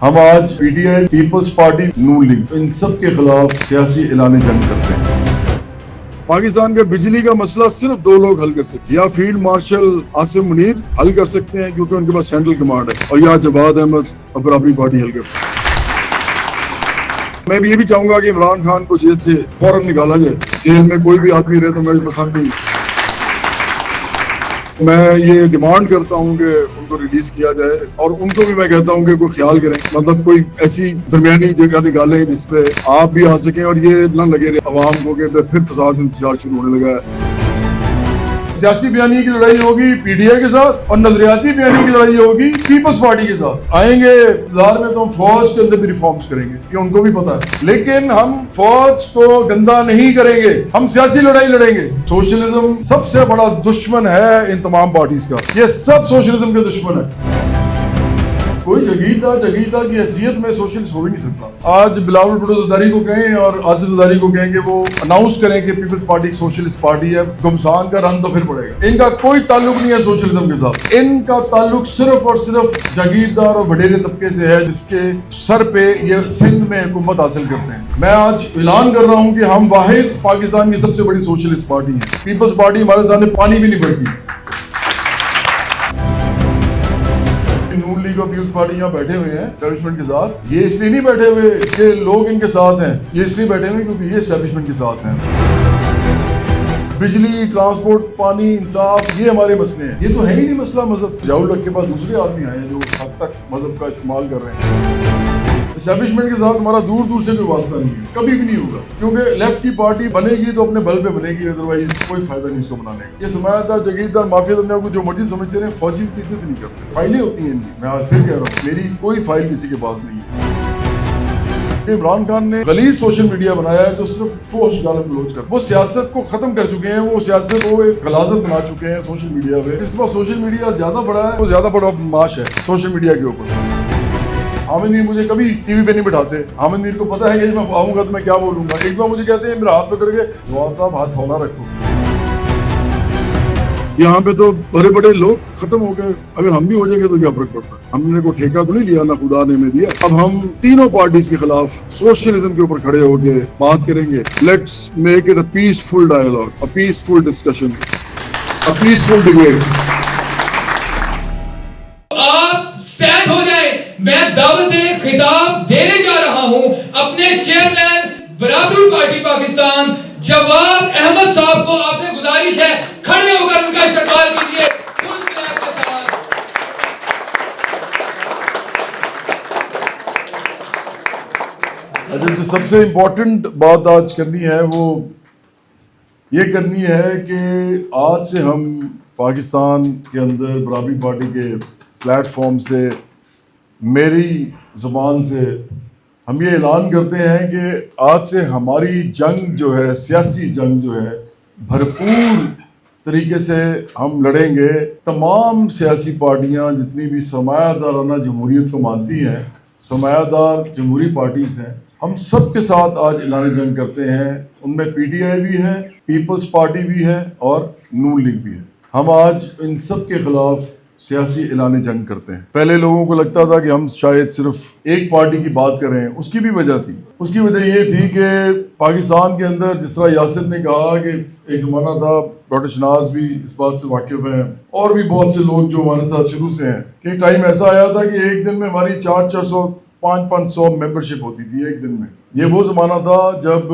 ہم آج P T I, Peoples Party, Noon League ان سب کے خلاف سیاسی اعلان جنگ کرتے ہیں۔ پاکستان کا بجلی کا مسئلہ صرف دو لوگ حل کر سکتے ہیں، یا فیلڈ مارشل آصف منیر حل کر سکتے ہیں کیونکہ ان کے پاس سینٹرل کمانڈ ہے، اور یا جواد احمد برابری پارٹی حل کر سکتے ہیں۔ میں بھی یہ بھی چاہوں گا کہ عمران خان کو جیل سے فوراً نکالا جائے۔ جیل میں کوئی بھی آدمی رہے تو مجھے پسند نہیں۔ میں یہ ڈیمانڈ کرتا ہوں کہ ان کو ریلیز کیا جائے، اور ان کو بھی میں کہتا ہوں کہ کوئی خیال کریں، مطلب کوئی ایسی درمیانی جگہ نکالیں جس پہ آپ بھی آ سکیں اور یہ نہ لگے رہے عوام کو کہ پھر فساد انتشار شروع ہونے لگا ہے۔ سیاسی بیانی کی لڑائی ہوگی پی ڈی آئی کے ساتھ، اور نظریاتی بیانی کی لڑائی ہوگی پیپلز پارٹی کے ساتھ۔ آئیں گے اقتدار میں تو ہم فوج کے اندر بھی ریفارمز کریں گے، یہ ان کو بھی پتا ہے، لیکن ہم فوج کو گندا نہیں کریں گے، ہم سیاسی لڑائی لڑیں گے۔ سوشلزم سب سے بڑا دشمن ہے ان تمام پارٹیز کا، یہ سب سوشلزم کے دشمن ہے۔ کوئی جگیردار کی حیثیت میں سوشلسٹ ہو ہی نہیں سکتا۔ آج بلاول بھٹو زرداری کو کہیں اور آصف زرداری کو کہیں کہ وہ اناؤنس کریں کہ پیپلز پارٹی ایک سوشلسٹ پارٹی ہے، گمسان کا رنگ تو پھر پڑے گا۔ ان کا کوئی تعلق نہیں ہے سوشلزم کے ساتھ، ان کا تعلق صرف اور صرف جاگیردار اور وڈیرے طبقے سے ہے جس کے سر پہ یہ سندھ میں حکومت حاصل کرتے ہیں۔ میں آج اعلان کر رہا ہوں کہ ہم واحد پاکستان کی سب سے بڑی سوشلسٹ پارٹی ہیں۔ پیپلز پارٹی ہمارے سامنے پانی بھی نہیں بھرتی۔ نون لیگ اور پیپلز پارٹی یہاں بیٹھے ہوئے ہیں اسٹیبلشمنٹ کے ساتھ، یہ اس لیے نہیں بیٹھے ہوئے کہ لوگ ان کے ساتھ ہیں، یہ اس لیے بیٹھے ہوئے کیونکہ یہ اسٹیبلشمنٹ کے ساتھ ہیں۔ بجلی، ٹرانسپورٹ، پانی، انصاف، یہ ہمارے مسئلے ہیں، یہ تو ہے ہی نہیں مسئلہ مذہب۔ ضیاء الحق کے پاس دوسرے آدمی آئے ہیں جو حد تک مذہب کا استعمال کر رہے ہیں۔ اسٹیبلشمنٹ کے ساتھ ہمارا دور دور سے کوئی واسطہ نہیں ہے، کبھی بھی نہیں ہوگا، کیونکہ لیفٹ کی پارٹی بنے گی تو اپنے بل پہ بنے گی، ادروائز کوئی فائدہ نہیں اس کو بنانے کا۔ یہ سرمایہ دار جاگیردار مافیا اپنے آپ کو جو مرضی سمجھتے ہیں، فوجی کی عزت نہیں کرتے، فائلیں ہوتی ہیں ان کی۔ میں آج پھر کہہ رہا ہوں، میری کوئی فائل کسی کے پاس نہیں ہے۔ عمران خان نے غلیظ سوشل میڈیا بنایا ہے جو صرف فحش گالی گلوچ کرتا ہے۔ وہ سیاست کو ختم کر چکے ہیں، وہ سیاست کو ایک غلاظت بنا چکے ہیں سوشل میڈیا پہ۔ اس کے بعد سوشل میڈیا زیادہ بڑا ہے، وہ زیادہ بڑا معاش ہے سوشل میڈیا کے اوپر۔ حامد میر مجھے کبھی ٹی وی پہ نہیں بٹھاتے، حامد میر کو پتا ہے کہ میں آؤں گا تو میں کیا بولوں گا۔ ایک بار مجھے کہتے ہیں میرا ہاتھ پکڑ کے جواد صاحب ہاتھ ہولا رکھو۔ یہاں پہ تو بڑے بڑے لوگ ختم ہو گئے، اگر ہم بھی ہو جائیں گے تو کیا فرق پڑتا ہے؟ ہم نے کوئی ٹھیکہ تو نہیں لیا، نہ خدا نے ہمیں دیا۔ اب ہم تینوں پارٹیز کے خلاف سوشلزم کے اوپر کھڑے ہو کے بات کریں گے۔ Let's make it a peaceful dialogue, a peaceful discussion, a peaceful debate. میں دعوت خطاب دینے جا رہا ہوں اپنے چیئرمین برابری پارٹی پاکستان جواد احمد صاحب کو۔ آپ سے گزارش ہے کھڑے ہو کر ان کا استقبال کیجیے۔ جو سب سے امپورٹنٹ بات آج کرنی ہے وہ یہ کرنی ہے کہ آج سے ہم پاکستان کے اندر برابری پارٹی کے پلیٹ فارم سے، میری زبان سے ہم یہ اعلان کرتے ہیں کہ آج سے ہماری جنگ جو ہے، سیاسی جنگ جو ہے، بھرپور طریقے سے ہم لڑیں گے۔ تمام سیاسی پارٹیاں جتنی بھی سرمایہ دارانہ جمہوریت کو مانتی ہیں، سرمایہ دار جمہوری پارٹیز ہیں، ہم سب کے ساتھ آج اعلان جنگ کرتے ہیں۔ ان میں پی ٹی آئی بھی ہے، پیپلز پارٹی بھی ہے اور نون لیگ بھی ہے۔ ہم آج ان سب کے خلاف سیاسی اعلان جنگ کرتے ہیں۔ پہلے لوگوں کو لگتا تھا کہ ہم شاید صرف ایک پارٹی کی بات کر رہے ہیں، اس کی بھی وجہ تھی۔ اس کی وجہ یہ تھی کہ پاکستان کے اندر جس طرح یاسر نے کہا کہ ایک زمانہ تھا، ڈاکٹر شناز بھی اس بات سے واقف ہیں اور بھی بہت سے لوگ جو ہمارے ساتھ شروع سے ہیں، کہ ایک ٹائم ایسا آیا تھا کہ ایک دن میں ہماری 400 500 ممبرشپ ہوتی تھی ایک دن میں۔ یہ وہ زمانہ تھا جب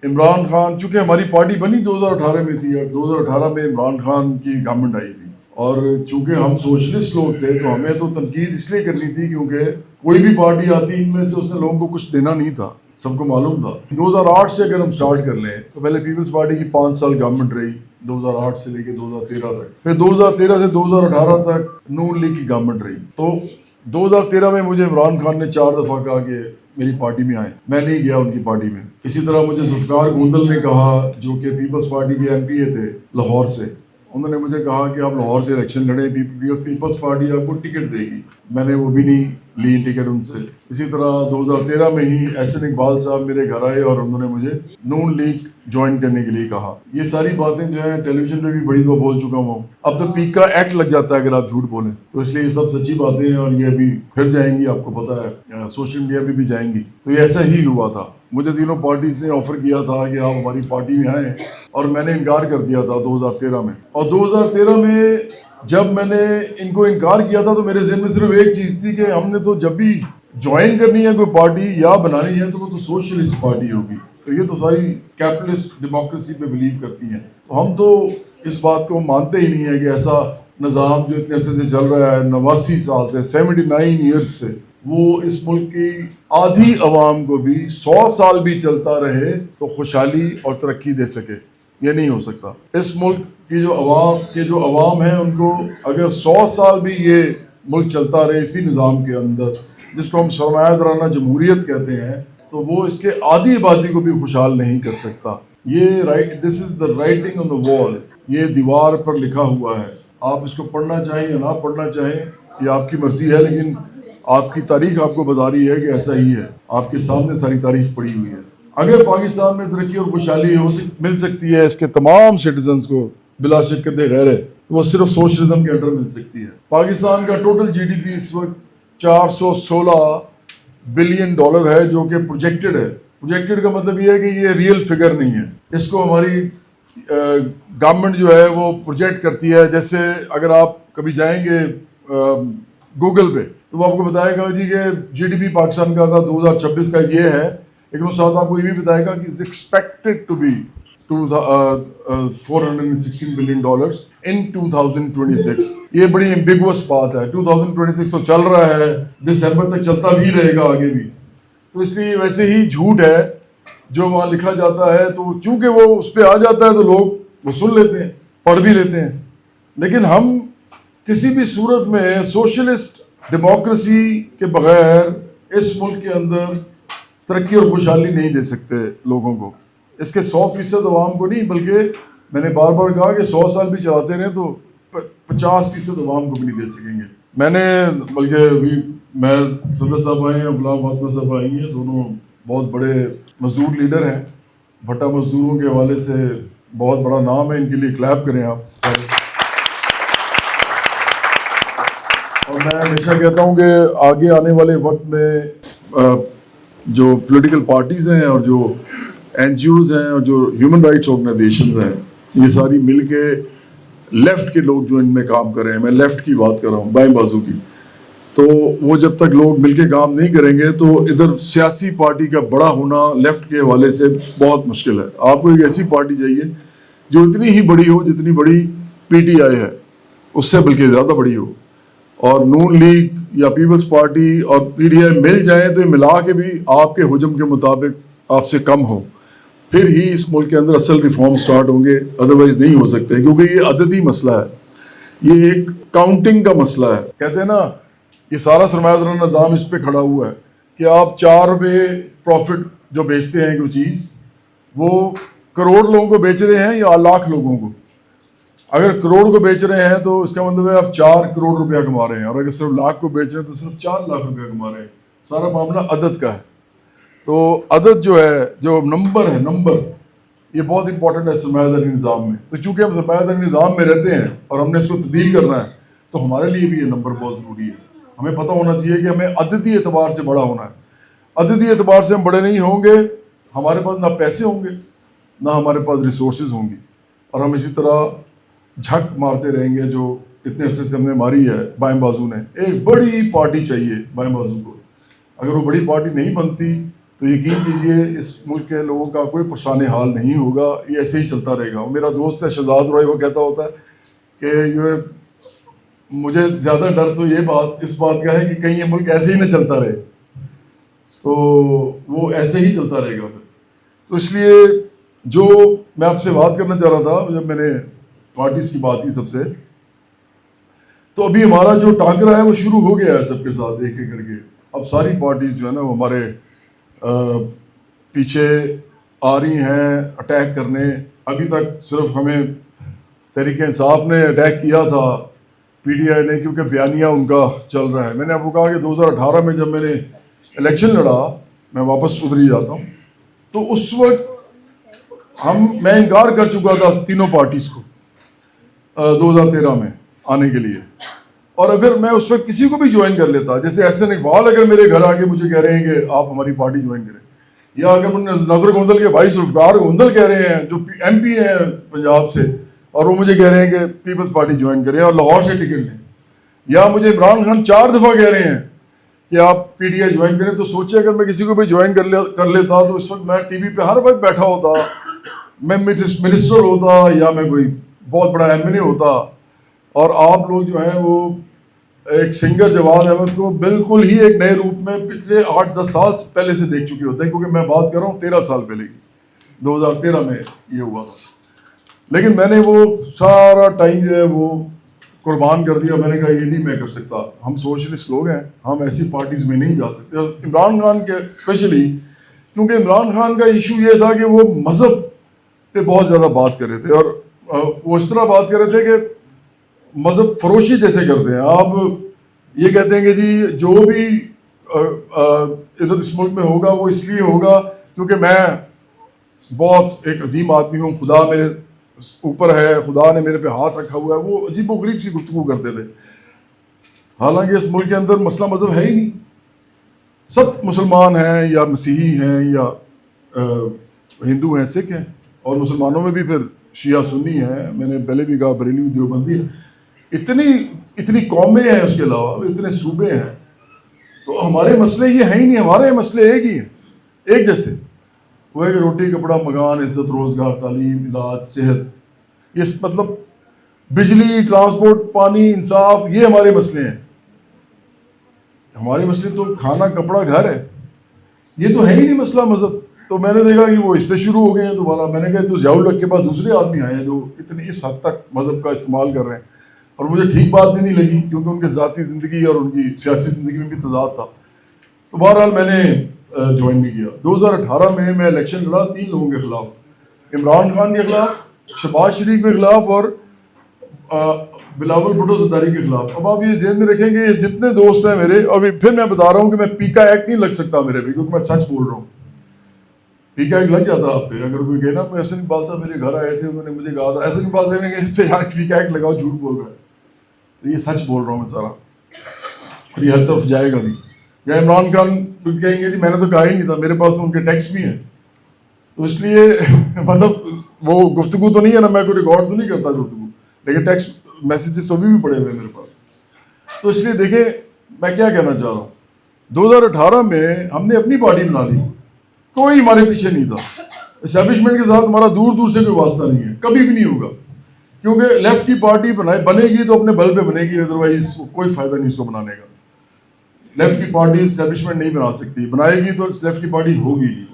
عمران خان، چونکہ ہماری پارٹی بنی 2018 میں تھی، 2018 میں عمران خان کی گورنمنٹ آئی تھی، اور چونکہ ہم سوشلسٹ لوگ تھے تو ہمیں تو تنقید اس لیے کرنی تھی کیونکہ کوئی بھی پارٹی آتی ان میں سے اس نے لوگوں کو کچھ دینا نہیں تھا، سب کو معلوم تھا۔ 2008 سے اگر ہم سٹارٹ کر لیں تو پہلے پیپلز پارٹی کی 5 سال گورنمنٹ رہی، 2008 سے لے کے 2013 تک، پھر 2013 سے 2018 تک نون لیگ کی گورنمنٹ رہی۔ تو 2013 میں مجھے عمران خان نے 4 دفعہ کہا کہ میری پارٹی میں آئیں، میں نہیں گیا ان کی پارٹی میں۔ اسی طرح مجھے ذوالفقار گوندل نے کہا، جو کہ پیپلز پارٹی کے ایم پی اے تھے لاہور سے، انہوں نے مجھے کہا کہ آپ لاہور سے الیکشن لڑیں، پیپلز پارٹی آپ کو ٹکٹ دے گی۔ میں نے وہ بھی نہیں لی ٹکٹ ان سے. اسی طرح 2013 میں ہی احسن اقبال صاحب میرے گھر آئے اور انہوں نے مجھے نون لیگ جوائن کرنے کے لیے کہا. یہ ساری باتیں جو ہیں ٹیلی ویژن پہ بھی بڑی دفعہ بول چکا ہوں. اب تو پیک کا ایکٹ لگ جاتا ہے اگر آپ جھوٹ بولیں, تو اس لیے یہ سب سچی باتیں ہیں اور یہ ابھی پھر جائیں گی, آپ کو پتہ ہے سوشل میڈیا پہ بھی جائیں گی. تو یہ ایسا ہی ہوا تھا. مجھے تینوں پارٹیز نے آفر کیا تھا کہ آپ ہماری پارٹی میں آئیں, اور میں نے انکار کر دیا تھا 2013 میں. اور 2013 میں جب میں نے ان کو انکار کیا تھا تو میرے ذہن میں صرف ایک چیز تھی کہ ہم نے تو جب بھی جوائن کرنی ہے کوئی پارٹی یا بنانی ہے تو وہ تو سوشلسٹ پارٹی ہوگی. تو یہ تو ساری کیپٹلسٹ ڈیموکریسی پہ بلیو کرتی ہیں. تو ہم تو اس بات کو مانتے ہی نہیں ہیں کہ ایسا نظام جو اتنے عرصے سے چل رہا ہے 89 سال سے 79 ایئرس سے, وہ اس ملک کی آدھی عوام کو بھی 100 سال بھی چلتا رہے تو خوشحالی اور ترقی دے سکے. یہ نہیں ہو سکتا. اس ملک کی جو عوام ہیں ان کو اگر 100 سال بھی یہ ملک چلتا رہے اسی نظام کے اندر جس کو ہم سرمایہ دارانہ جمہوریت کہتے ہیں, تو وہ اس کے آدھی آبادی کو بھی خوشحال نہیں کر سکتا. یہ دس از دا رائٹنگ آن دا وال, یہ دیوار پر لکھا ہوا ہے. آپ اس کو پڑھنا چاہیں یا نہ پڑھنا چاہیں یہ آپ کی مرضی ہے, لیکن آپ کی تاریخ آپ کو بتا رہی ہے کہ ایسا ہی ہے. آپ کے سامنے ساری تاریخ پڑی ہوئی ہے. اگر پاکستان میں ترقی اور خوشحالی مل سکتی ہے اس کے تمام سٹیزنز کو بلا شک غیر ہے, تو وہ صرف سوشلزم کے انڈر مل سکتی ہے. پاکستان کا ٹوٹل جی ڈی پی اس وقت $416 بلین ہے جو کہ پروجیکٹڈ ہے. پروجیکٹڈ کا مطلب یہ ہے کہ یہ ریئل فگر نہیں ہے. اس کو ہماری گورنمنٹ جو ہے وہ پروجیکٹ کرتی ہے. جیسے اگر آپ کبھی جائیں گے گوگل پہ تو وہ آپ کو بتائے گا جی کہ جی ڈی پی پاکستان کا تھا 2026 کا یہ ہے, لیکن اس ساتھ آپ کو یہ بھی بتائے گا کہ it's expected to be $416 billion in 2026. یہ بڑی ایمبیگوس بات ہے. 2026 تو چل رہا ہے, دسمبر تک چلتا بھی رہے گا آگے بھی. تو اس لیے ویسے ہی جھوٹ ہے جو وہاں لکھا جاتا ہے. تو چونکہ وہ اس پہ آ جاتا ہے تو لوگ وہ سن لیتے ہیں, پڑھ بھی لیتے ہیں. لیکن ہم کسی بھی صورت میں سوشلسٹ ڈیموکریسی کے بغیر اس ملک کے اندر ترقی اور خوشحالی نہیں دے سکتے لوگوں کو. اس کے 100% عوام کو نہیں, بلکہ میں نے بار بار کہا کہ 100 سال بھی چلاتے رہے تو 50% عوام کو بھی نہیں دے سکیں گے. میں نے بلکہ ابھی میں صدر صاحب آئے ہیں, غلام فاطمہ صاحب آئی ہیں, دونوں بہت بڑے مزدور لیڈر ہیں. بھٹا مزدوروں کے حوالے سے بہت بڑا نام ہے, ان کے لیے کلیپ کریں آپ. اور میں ہمیشہ کہتا ہوں کہ آگے آنے والے وقت میں جو پولیٹیکل پارٹیز ہیں اور جو این جی اوز ہیں اور جو ہیومن رائٹس آرگنائزیشنز ہیں, یہ ساری مل کے لیفٹ کے لوگ جو ان میں کام کر رہے ہیں, میں لیفٹ کی بات کر رہا ہوں, بائیں بازو کی, تو وہ جب تک لوگ مل کے کام نہیں کریں گے تو ادھر سیاسی پارٹی کا بڑا ہونا لیفٹ کے حوالے سے بہت مشکل ہے. آپ کو ایک ایسی پارٹی چاہیے جو اتنی ہی بڑی ہو جتنی بڑی پی ٹی آئی ہے, اس سے بلکہ زیادہ بڑی ہو. اور نون لیگ یا پیپلز پارٹی اور پی ڈی آئی مل جائیں تو یہ ملا کے بھی آپ کے حجم کے مطابق آپ سے کم ہو, پھر ہی اس ملک کے اندر اصل ریفارم سٹارٹ ہوں گے. ادروائز نہیں ہو سکتے, کیونکہ یہ عددی مسئلہ ہے, یہ ایک کاؤنٹنگ کا مسئلہ ہے. کہتے ہیں نا یہ سارا سرمایہ دارانہ نظام اس پہ کھڑا ہوا ہے کہ آپ $4 پروفٹ جو بیچتے ہیں کوئی چیز, وہ کروڑ لوگوں کو بیچ رہے ہیں یا لاکھ لوگوں کو. اگر کروڑ کو بیچ رہے ہیں تو اس کا مطلب ہے آپ 4 کروڑ روپیہ کما رہے ہیں, اور اگر صرف لاکھ کو بیچ رہے ہیں تو صرف 4 لاکھ روپیہ کما رہے ہیں. سارا معاملہ عدد کا ہے. تو عدد جو ہے, جو نمبر ہے, نمبر یہ بہت امپورٹنٹ ہے سرمایہ داری نظام میں. تو چونکہ ہم سرمایہ داری نظام میں رہتے ہیں اور ہم نے اس کو تبدیل کرنا ہے, تو ہمارے لیے بھی یہ نمبر بہت ضروری ہے. ہمیں پتہ ہونا چاہیے کہ ہمیں عددی اعتبار سے بڑا ہونا ہے. عددی اعتبار سے ہم بڑے نہیں ہوں گے, ہمارے پاس نہ پیسے ہوں گے نہ ہمارے پاس ریسورسز ہوں گی, اور ہم اسی طرح جھک مارتے رہیں گے جو اتنے عرصے سے ہم نے ماری ہے بائیں بازو نے. ایک بڑی پارٹی چاہیے بائیں بازو کو. اگر وہ بڑی پارٹی نہیں بنتی تو یقین کیجیے اس ملک کے لوگوں کا کوئی پرسان حال نہیں ہوگا, یہ ایسے ہی چلتا رہے گا. میرا دوست ہے شہزاد روئے, وہ کہتا ہوتا ہے کہ یہ مجھے زیادہ ڈر تو یہ اس بات کا ہے کہ کہیں یہ ملک ایسے ہی نہ چلتا رہے, تو وہ ایسے ہی چلتا رہے گا. تو اس لیے جو میں آپ سے بات کرنا چاہ رہا تھا, جب میں نے پارٹیز کی بات کی سب سے, تو ابھی ہمارا جو ٹاکرا ہے وہ شروع ہو گیا ہے سب کے ساتھ ایک ایک کر کے. اب ساری پارٹیز جو ہے نا وہ ہمارے پیچھے آ رہی ہیں اٹیک کرنے. ابھی تک صرف ہمیں تحریک انصاف نے اٹیک کیا تھا PTI نے, کیونکہ بیانیہ ان کا چل رہا ہے. میں نے آپ کو کہا کہ 2018 میں جب میں نے الیکشن لڑا, میں واپس ادھر ہی جاتا ہوں, تو اس وقت میں انکار کر چکا تھا تینوں پارٹیز کو 2013 میں آنے کے لیے. اور اگر میں اس وقت کسی کو بھی جوائن کر لیتا, جیسے احسن اقبال اگر میرے گھر آ کے مجھے کہہ رہے ہیں کہ آپ ہماری پارٹی جوائن کریں, یا اگر نظر گوندل کے بھائی ذوالفقار گوندل کہہ رہے ہیں جو MP ہیں پنجاب سے, اور وہ مجھے کہہ رہے ہیں کہ پیپلز پارٹی جوائن کریں اور لاہور سے ٹکٹ لیں, یا مجھے عمران خان 4 دفعہ کہہ رہے ہیں کہ آپ PTI جوائن کریں, تو سوچیں اگر میں کسی کو بھی جوائن کر لیتا تو اس وقت میں ٹی وی پہ ہر وقت بیٹھا ہوتا, میں منسٹر ہوتا, یا میں کوئی بہت بڑا MLA ہوتا. اور آپ لوگ جو ہیں وہ ایک سنگر جواد احمد کو بالکل ہی ایک نئے روپ میں پچھلے 8-10 سال پہلے سے دیکھ چکے ہوتے ہیں, کیونکہ میں بات کر رہا ہوں 13 سال پہلے کی, 2013 میں یہ ہوا تھا. لیکن میں نے وہ سارا ٹائم جو ہے وہ قربان کر دیا. میں نے کہا یہ نہیں میں کر سکتا, ہم سوشلسٹ لوگ ہیں, ہم ایسی پارٹیز میں نہیں جا سکتے. عمران خان کے اسپیشلی, کیونکہ عمران خان کا ایشو یہ تھا کہ وہ مذہب پہ بہت زیادہ بات کر رہے تھے, اور وہ اس طرح بات کر رہے تھے کہ مذہب فروشی جیسے کرتے ہیں. آپ یہ کہتے ہیں کہ جی جو بھی ادھر اس ملک میں ہوگا وہ اس لیے ہوگا کیونکہ میں بہت ایک عظیم آدمی ہوں, خدا میرے اوپر ہے, خدا نے میرے پہ ہاتھ رکھا ہوا ہے. وہ عجیب و غریب سی گفتگو کرتے تھے, حالانکہ اس ملک کے اندر مسئلہ مذہب ہے ہی نہیں. سب مسلمان ہیں یا مسیحی ہیں یا ہندو ہیں, سکھ ہیں, اور مسلمانوں میں بھی پھر شیعہ سنی ہیں. میں نے پہلے بھی کہا بریلوی دیوبندی ہے. اتنی قومیں ہیں, اس کے علاوہ اتنے صوبے ہیں. تو ہمارے مسئلے یہ ہیں ہی نہیں, ہمارے مسئلے ایک ہی ہیں, ایک جیسے. وہ ہے کہ روٹی کپڑا مکان, عزت روزگار, تعلیم, علاج, صحت, یہ مطلب بجلی, ٹرانسپورٹ, پانی, انصاف, یہ ہمارے مسئلے ہیں. ہمارے مسئلے تو کھانا, کپڑا, گھر ہے, یہ تو ہے ہی نہیں مسئلہ مذہب. تو میں نے دیکھا کہ وہ اس پہ شروع ہو گئے ہیں دوبارہ. میں نے کہا تو ضیاء الحق کے بعد دوسرے آدمی آئے ہیں جو اتنی اس حد تک مذہب کا استعمال کر رہے ہیں, اور مجھے ٹھیک بات بھی نہیں لگی کیونکہ ان کے ذاتی زندگی اور ان کی سیاسی زندگی میں بھی تضاد تھا. تو بہرحال میں نے جوائن نہیں کیا. 2018 میں الیکشن لڑا 3 لوگوں کے خلاف, عمران خان کے خلاف, شہباز شریف کے خلاف, اور بلاول بھٹو زرداری کے خلاف. اب آپ یہ ذہن میں رکھیں کہ یہ جتنے دوست ہیں میرے, اور پھر میں بتا رہا ہوں کہ میں پیکا ایکٹ نہیں لگ سکتا میرے بھی, کیونکہ میں سچ بول رہا ہوں. پیکا ایکٹ لگ جاتا آپ پہ اگر کوئی کہنا میں احسن اقبال صاحب میرے گھر آئے تھے, انہوں نے مجھے کہا تھا احسن اقبال صاحب نے اس پہ یار پیکا ایکٹ لگاؤ, جھوٹ بول رہا ہے. یہ سچ بول رہا ہوں میں سارا, اور یہ ہر طرف جائے گا نہیں. یا عمران خان کہیں گے جی میں نے تو کہا ہی نہیں تھا, میرے پاس ان کے ٹیکسٹ بھی ہیں, تو اس لیے مطلب وہ گفتگو تو نہیں ہے نا, میں کوئی ریکارڈ تو نہیں کرتا گفتگو, لیکن ٹیکسٹ میسیجز تو بھی پڑے ہوئے میرے پاس. تو اس لیے دیکھیں میں کیا کہنا چاہ رہا ہوں. 2018 میں ہم نے اپنی پارٹی بنا لی, کوئی ہمارے پیچھے نہیں تھا. اسٹیبلشمنٹ کے ساتھ ہمارا دور دور سے کوئی واسطہ نہیں ہے, کبھی بھی نہیں ہوگا, کیونکہ لیفٹ کی پارٹی بنے گی تو اپنے بل پہ بنے گی, ادروائز کوئی فائدہ نہیں اس کو بنانے کا. لیفٹ کی پارٹی اسٹیبلشمنٹ نہیں بنا سکتی, بنائے گی تو لیفٹ کی پارٹی ہوگی نہیں.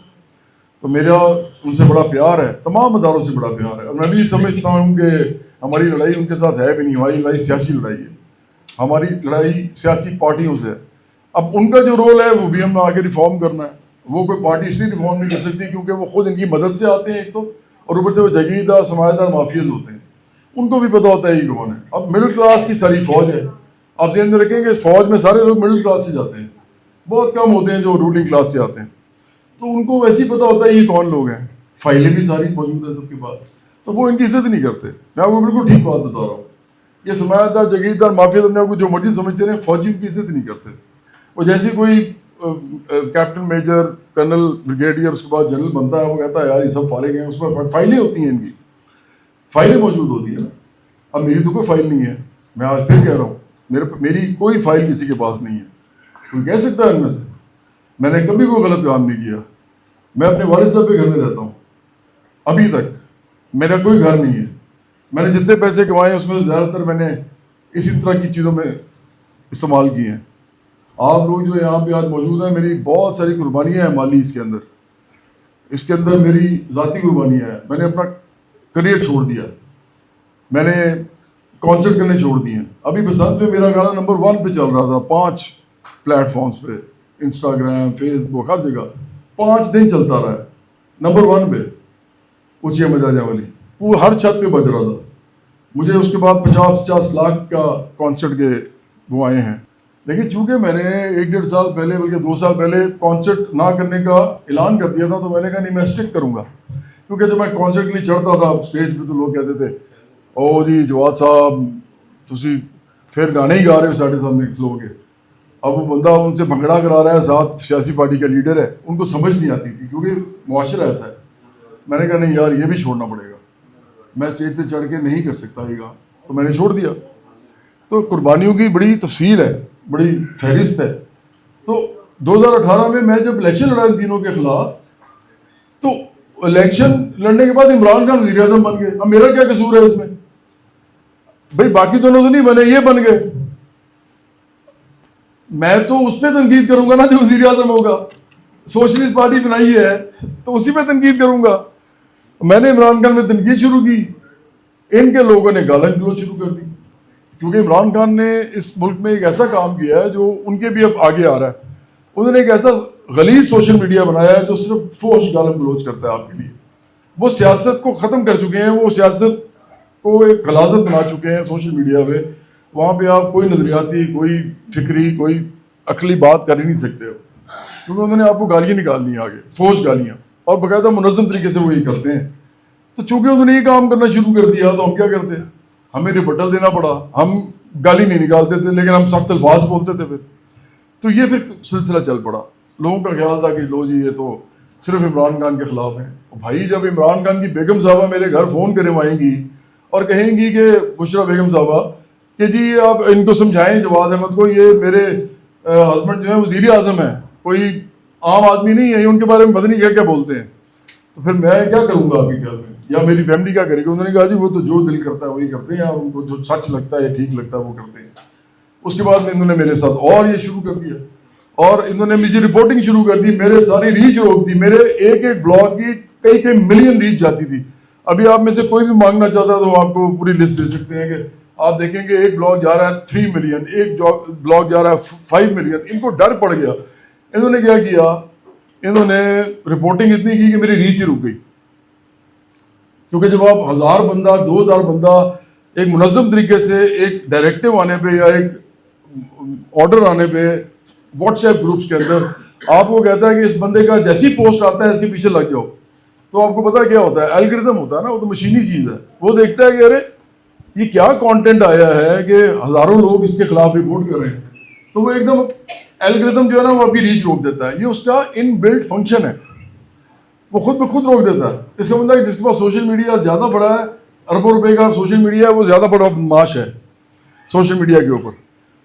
تو میرا ان سے بڑا پیار ہے, تمام اداروں سے بڑا پیار ہے, اور میں بھی سمجھتا ہوں کہ ہماری لڑائی ان کے ساتھ ہے بھی نہیں. ہماری لڑائی سیاسی لڑائی ہے, ہماری لڑائی سیاسی پارٹیوں سے ہے. اب ان کا جو رول ہے وہ بھی ہم نے آگے ریفارم کرنا ہے. وہ کوئی پارٹی اس لیے ریفارم نہیں کر سکتی کیونکہ وہ خود ان کی مدد سے آتے ہیں ایک تو, اور اوپر سے وہ جگیردار سماجدار مافیاز ہوتے ہیں, ان کو بھی پتہ ہوتا ہے یہ کون ہے. اب مڈل کلاس کی ساری فوج ہے, آپ ذہن میں رکھیں کہ فوج میں سارے لوگ مڈل کلاس سے جاتے ہیں, بہت کم ہوتے ہیں جو رولنگ کلاس سے آتے ہیں. تو ان کو ویسے ہی پتہ ہوتا ہے یہ کون لوگ ہیں, فائلیں بھی ساری موجود ہیں سب کے پاس, تو وہ ان کی عزت نہیں کرتے. میں آپ کو بالکل ٹھیک بات بتا رہا ہوں. یہ سماجدار جگیردار مافیا اپنے آپ کو جو مرضی سمجھتے ہیں, فوجی ان کی عزت نہیں کرتے. وہ جیسے کوئی کیپٹن میجر کرنل بریگیڈیئر اس کے بعد جنرل بنتا ہے, وہ کہتا ہے یار یہ سب فارغ ہیں, اس پر فائلیں ہوتی ہیں, ان کی فائلیں موجود ہوتی ہیں. اب میری تو کوئی فائل نہیں ہے, میں آج پھر کہہ رہا ہوں میری کوئی فائل کسی کے پاس نہیں ہے. کوئی کہہ سکتا ہے ان میں سے میں نے کبھی کوئی غلط کام نہیں کیا. میں اپنے والد صاحب کے گھر میں رہتا ہوں, ابھی تک میرا کوئی گھر نہیں ہے. میں نے جتنے پیسے کمائے اس میں زیادہ تر میں نے اسی طرح کی چیزوں میں استعمال کیے ہیں. آپ لوگ جو یہاں پہ آج موجود ہیں, میری بہت ساری قربانیاں ہیں مالی, اس کے اندر میری ذاتی قربانیاں ہیں. میں نے اپنا کریئر چھوڑ دیا, میں نے کانسرٹ کرنے چھوڑ دیے ہیں. ابھی بسنت میں میرا گانا نمبر 1 پہ چل رہا تھا 5 پلیٹ فارمس پہ, انسٹاگرام, فیس بک, ہر جگہ 5 دن چلتا رہا ہے نمبر 1 پہ. اونچی مزاجہ والی وہ ہر چھت پہ بج رہا تھا. مجھے اس کے بعد 50 لاکھ کا کانسرٹ کے وہ آئے ہیں. لیکن چونکہ میں نے 1-1.5 سال پہلے بلکہ 2 سال پہلے کانسرٹ نہ کرنے کا اعلان کر دیا تھا, تو میں نے کہا نہیں میں اسٹک کروں گا. کیونکہ جب میں کانسرٹ کے لیے چڑھتا تھا اسٹیج پہ تو لوگ کہتے تھے او جی جواد صاحب تسی پھر گانے ہی گا رہے ہو ساڑھے سامنے کھلو کے. اب وہ بندہ ان سے بھنگڑا کرا رہا ہے, ساتھ سیاسی پارٹی کا لیڈر ہے, ان کو سمجھ نہیں آتی تھی کیونکہ معاشرہ ایسا ہے. میں نے کہا نہیں یار یہ بھی چھوڑنا پڑے گا, میں اسٹیج پہ چڑھ کے نہیں کر سکتا یہ کام, تو میں نے چھوڑ دیا. تو قربانیوں کی بڑی تفصیل ہے, بڑی فہرست ہے. تو 2018 میں جب الیکشن لڑا ان تینوں کے خلاف, تو الیکشن لڑنے کے بعد عمران خان وزیر اعظم بن گئے. اب میرا کیا قصور ہے اس میں؟ بھائی باقی دونوں تو نہیں بنے, یہ بن گئے. میں تو اس پہ تنقید کروں گا نا جو وزیر اعظم ہوگا. سوشلسٹ پارٹی بنائی ہے تو اسی پہ تنقید کروں گا. میں نے عمران خان میں تنقید شروع کی, ان کے لوگوں نے گالن گلوچ شروع کر دی. کیونکہ عمران خان نے اس ملک میں ایک ایسا کام کیا ہے جو ان کے بھی اب آگے آ رہا ہے. انہوں نے ایک ایسا غلیظ سوشل میڈیا بنایا ہے جو صرف فحش گالن گلوچ کرتا ہے آپ کے لیے. وہ سیاست کو ختم کر چکے ہیں, وہ سیاست کو ایک غلاظت بنا چکے ہیں سوشل میڈیا پہ. وہاں پہ آپ کوئی نظریاتی, کوئی فکری, کوئی عقلی بات کر ہی نہیں سکتے ہو, کیونکہ انہوں نے آپ کو گالیاں نکالنی ہیں آگے, فحش گالیاں, اور باقاعدہ منظم طریقے سے وہ یہ کرتے ہیں. تو چونکہ انہوں نے یہ کام کرنا شروع کر دیا تو ہم کیا کرتے ہیں, ہمیں رپٹل دینا پڑا. ہم گالی نہیں نکالتے تھے لیکن ہم سخت الفاظ بولتے تھے. تو یہ پھر سلسلہ چل پڑا. لوگوں کا خیال تھا کہ لو جی یہ تو صرف عمران خان کے خلاف ہیں. بھائی جب عمران خان کی بیگم صاحبہ میرے گھر فون کرے آئیں گی اور کہیں گی کہ بشرا بیگم صاحبہ کہ جی آپ ان کو سمجھائیں جواد احمد کو, یہ میرے ہسبینڈ جو ہے وزیر اعظم ہیں, کوئی عام آدمی نہیں ہے, یہ ان کے بارے میں پتہ نہیں کیا کیا بولتے ہیں, تو پھر میں کیا کروں گا آپ کے خیال میں, یا میری فیملی کیا کرے گی؟ انہوں نے کہا جی وہ تو جو دل کرتا ہے وہی کرتے ہیں, ان کو جو سچ لگتا ہے ٹھیک لگتا ہے وہ کرتے ہیں. اس کے بعد انہوں نے میرے ساتھ اور یہ شروع کر دیا, اور انہوں نے مجھے رپورٹنگ شروع کر دی, میرے ساری ریچ روک دی. میرے ایک بلاگ کی کئی ملین ریچ جاتی تھی. ابھی آپ میں سے کوئی بھی مانگنا چاہتا ہے تو ہم آپ کو پوری لسٹ دے سکتے ہیں کہ آپ دیکھیں گے ایک بلاگ جا رہا ہے 3 ملین, ایک بلاگ جا رہا ہے 5 ملین. ان کو ڈر پڑ گیا. انہوں نے کیا کیا, انہوں نے رپورٹنگ اتنی کی کہ میری ریچ ہی رک گئی. کیونکہ جب آپ 1000 بندہ 2000 بندہ ایک منظم طریقے سے ایک ڈائریکٹیو آنے پہ یا ایک آرڈر آنے پہ واٹس ایپ گروپس کے اندر آپ کو کہتا ہے کہ اس بندے کا جیسی پوسٹ آتا ہے اس کے پیچھے لگ جاؤ, تو آپ کو پتا کیا ہوتا ہے, الگریدم ہوتا ہے نا, وہ تو مشینی چیز ہے. وہ دیکھتا ہے کہ ارے یہ کیا کانٹینٹ آیا ہے کہ ہزاروں لوگ اس کے خلاف رپورٹ کر رہے ہیں, تو وہ ایک دم الگریدم جو ہے نا وہ آپ کی ریچ روک دیتا ہے. یہ اس کا ان بلٹ فنکشن ہے, وہ خود بخود روک دیتا ہے. اس کا مطلب جس کے پاس سوشل میڈیا زیادہ بڑا ہے, اربوں روپے کا سوشل میڈیا ہے, وہ زیادہ بڑا معاش ہے سوشل میڈیا کے اوپر.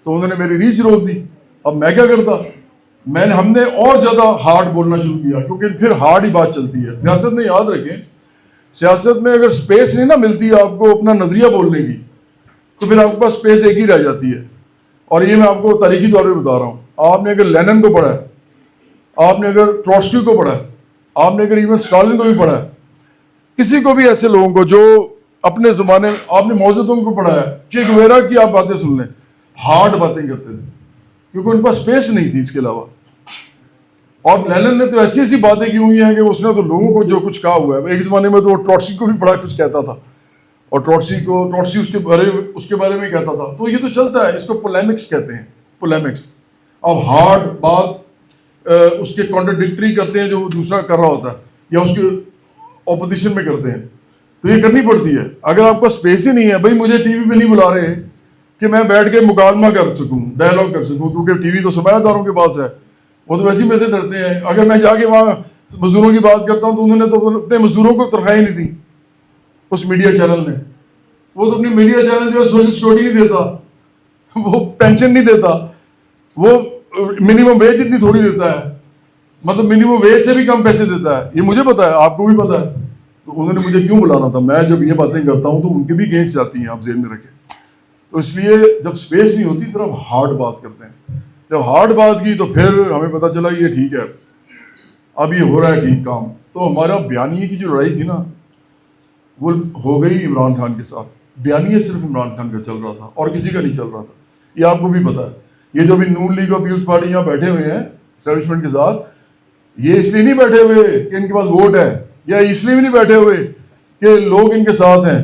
تو انہوں نے میری ریچ روک دی. اب میں کیا کرتا, ہم نے اور زیادہ ہارڈ بولنا شروع کیا, کیونکہ پھر ہارڈ ہی بات چلتی ہے. سیاست میں یاد رکھیں, سیاست میں اگر سپیس نہیں نا ملتی آپ کو اپنا نظریہ بولنے کی, تو پھر آپ کے پاس سپیس ایک ہی رہ جاتی ہے. اور یہ میں آپ کو تاریخی طور پہ بتا رہا ہوں. آپ نے اگر لینن کو پڑھا ہے, آپ نے اگر ٹروٹسکی کو پڑھا ہے, آپ نے اگر ایون اسٹالن کو بھی پڑھا ہے, کسی کو بھی ایسے لوگوں کو جو اپنے زمانے میں, آپ نے موجودوں کو پڑھا ہے, چے گویرا کی آپ باتیں سن لیں, ہارڈ باتیں کرتے تھے کیونکہ ان کے پاس اسپیس نہیں تھی اس کے علاوہ. اور لینن نے تو ایسی ایسی باتیں کی ہوئی ہیں کہ اس نے تو لوگوں کو جو کچھ کہا ہوا ہے. ایک زمانے میں تو وہ ٹروٹسکی کو بھی بڑا کچھ کہتا تھا, اور ٹروٹسکی اس کے بارے میں کہتا تھا. تو یہ تو چلتا ہے, اس کو پولیمکس کہتے ہیں, پولیمکس. اب ہارڈ بات اس کے کانٹرڈکٹری کرتے ہیں جو دوسرا کر رہا ہوتا ہے, یا اس کے اپوزیشن میں کرتے ہیں, تو یہ کرنی پڑتی ہے. اگر آپ کا اسپیس ہی نہیں ہے, بھائی مجھے ٹی وی پہ نہیں بلا رہے کہ میں بیٹھ کے مکالمہ کر سکوں, ڈائلاگ کر سکوں, کیونکہ ٹی وی تو سرمایہ داروں کے پاس ہے, وہ تو ویسے ہی میں سے ڈرتے ہیں. اگر میں جا کے وہاں مزدوروں کی بات کرتا ہوں تو انہوں نے تو اپنے مزدوروں کو تنخواہیں نہیں دی اس میڈیا چینل نے. وہ تو اپنی میڈیا چینل جو ہے سوشل سیکورٹی نہیں دیتا, وہ پینشن نہیں دیتا, وہ منیمم ویج اتنی تھوڑی دیتا ہے, مطلب منیمم ویج سے بھی کم پیسے دیتا ہے. یہ مجھے پتا ہے, آپ کو بھی پتا ہے. تو انہوں نے مجھے کیوں بلانا تھا؟ میں جب یہ باتیں کرتا ہوں تو ان کے بھی اگینسٹ جاتی ہیں, آپ ذہن میں رکھیں. تو اس لیے جب سپیس نہیں ہوتی تو ہم ہارڈ بات کرتے ہیں. جب ہارڈ بات کی تو پھر ہمیں پتہ چلا یہ ٹھیک ہے, اب یہ ہو رہا ہے ٹھیک کام. تو ہمارا بیانیے کی جو لڑائی تھی نا, وہ ہو گئی عمران خان کے ساتھ. بیانیہ صرف عمران خان کا چل رہا تھا اور کسی کا نہیں چل رہا تھا. یہ آپ کو بھی پتا ہے. یہ جو بھی نون لیگ اور پیپلز پارٹی یہاں بیٹھے ہوئے ہیں اسٹیبلشمنٹ کے ساتھ, یہ اس لیے نہیں بیٹھے ہوئے کہ ان کے پاس ووٹ ہے, یا اس لیے بھی نہیں بیٹھے ہوئے کہ لوگ ان کے ساتھ ہیں.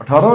18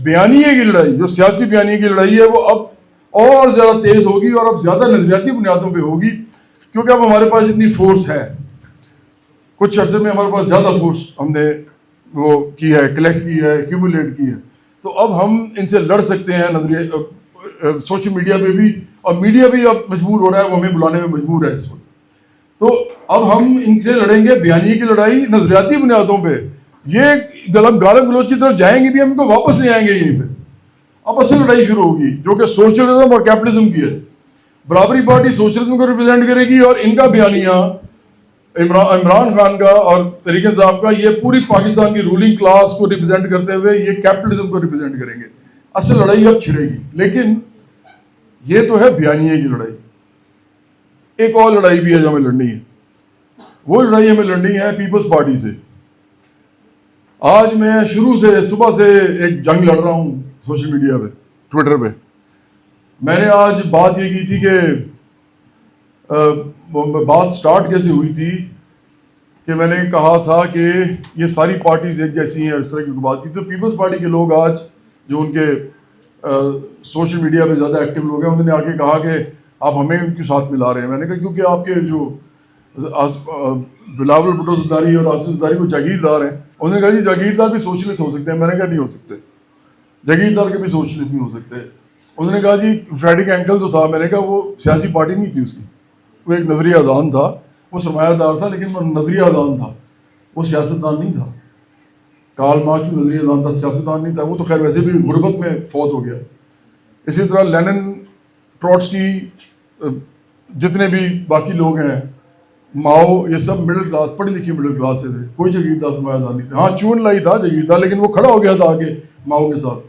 بیانیے کی لڑائی, جو سیاسی بیانیے کی لڑائی ہے, وہ اب اور زیادہ تیز ہوگی اور اب زیادہ نظریاتی بنیادوں پہ ہوگی, کیونکہ اب ہمارے پاس اتنی فورس ہے. کچھ عرصے میں ہمارے پاس زیادہ فورس ہم نے وہ کی ہے, کلیکٹ کی ہے, ایکیومولیٹ کی ہے. تو اب ہم ان سے لڑ سکتے ہیں نظریہ سوشل میڈیا پہ بھی, اور میڈیا بھی اب مجبور ہو رہا ہے, وہ ہمیں بلانے میں مجبور ہے اس وقت. تو اب ہم ان سے لڑیں گے بیانیے کی لڑائی نظریاتی بنیادوں پہ. یہ گالم گلوچ کی طرف جائیں گے بھی, ہم کو واپس لے آئیں گے یہیں پہ. اب اصل لڑائی شروع ہوگی جو کہ سوشلزم اور کیپٹلزم کی ہے. برابری پارٹی سوشلزم کو ریپرزینٹ کرے گی, اور ان کا بیانیہ عمران خان کا اور تحریک انصاف کا, یہ پوری پاکستان کی رولنگ کلاس کو ریپرزینٹ کرتے ہوئے یہ کیپٹلزم کو ریپرزینٹ کریں گے. اصل لڑائی اب چھڑے گی. لیکن یہ تو ہے بیانیے کی لڑائی. ایک اور لڑائی بھی ہے جو ہمیں لڑنی ہے. وہ لڑائی ہمیں لڑنی ہے پیپلز پارٹی سے. آج میں شروع سے صبح سے ایک جنگ لڑ رہا ہوں سوشل میڈیا پہ, ٹویٹر پہ. میں نے آج بات یہ کی تھی کہ بات سٹارٹ کیسے ہوئی تھی کہ میں نے کہا تھا کہ یہ ساری پارٹیز ایک جیسی ہیں, اس طرح کی بات کی. تو پیپلز پارٹی کے لوگ آج جو ان کے سوشل میڈیا پہ زیادہ ایکٹیو لوگ ہیں, انہوں نے آ کے کہا کہ آپ ہمیں ان کے ساتھ ملا رہے ہیں. میں نے کہا کیونکہ آپ کے جو بلاول بھٹو زرداری اور آصف زرداری کو جاگیردار ہیں. انہوں نے کہا جی جاگیردار بھی سوشلسٹ ہو سکتے ہیں. میں نے کہا نہیں ہو سکتے, جاگیردار کے بھی سوشلسٹ نہیں ہو سکتے. انہوں نے کہا جی فریڈرک اینکل جو تھا, میں نے کہا وہ سیاسی پارٹی نہیں تھی اس کی, وہ ایک نظریہ دان تھا. وہ سرمایہ دار تھا لیکن وہ نظریہ دان تھا, وہ سیاست دان نہیں تھا. کارل مارکس نظریہ دان تھا, سیاست دان نہیں تھا. وہ تو خیر ویسے بھی غربت میں فوت ہو گیا. اسی طرح لینن, ٹروٹسکی, جتنے بھی باقی لوگ ہیں, ماؤ, یہ سب مڈل کلاس, پڑھی لکھی مڈل کلاس سے تھے. کوئی جاگیردار سرمایہ دار نہیں تھا. ہاں چون لائی تھا جاگیردار, لیکن وہ کھڑا ہو گیا تھا آگے ماؤ کے ساتھ.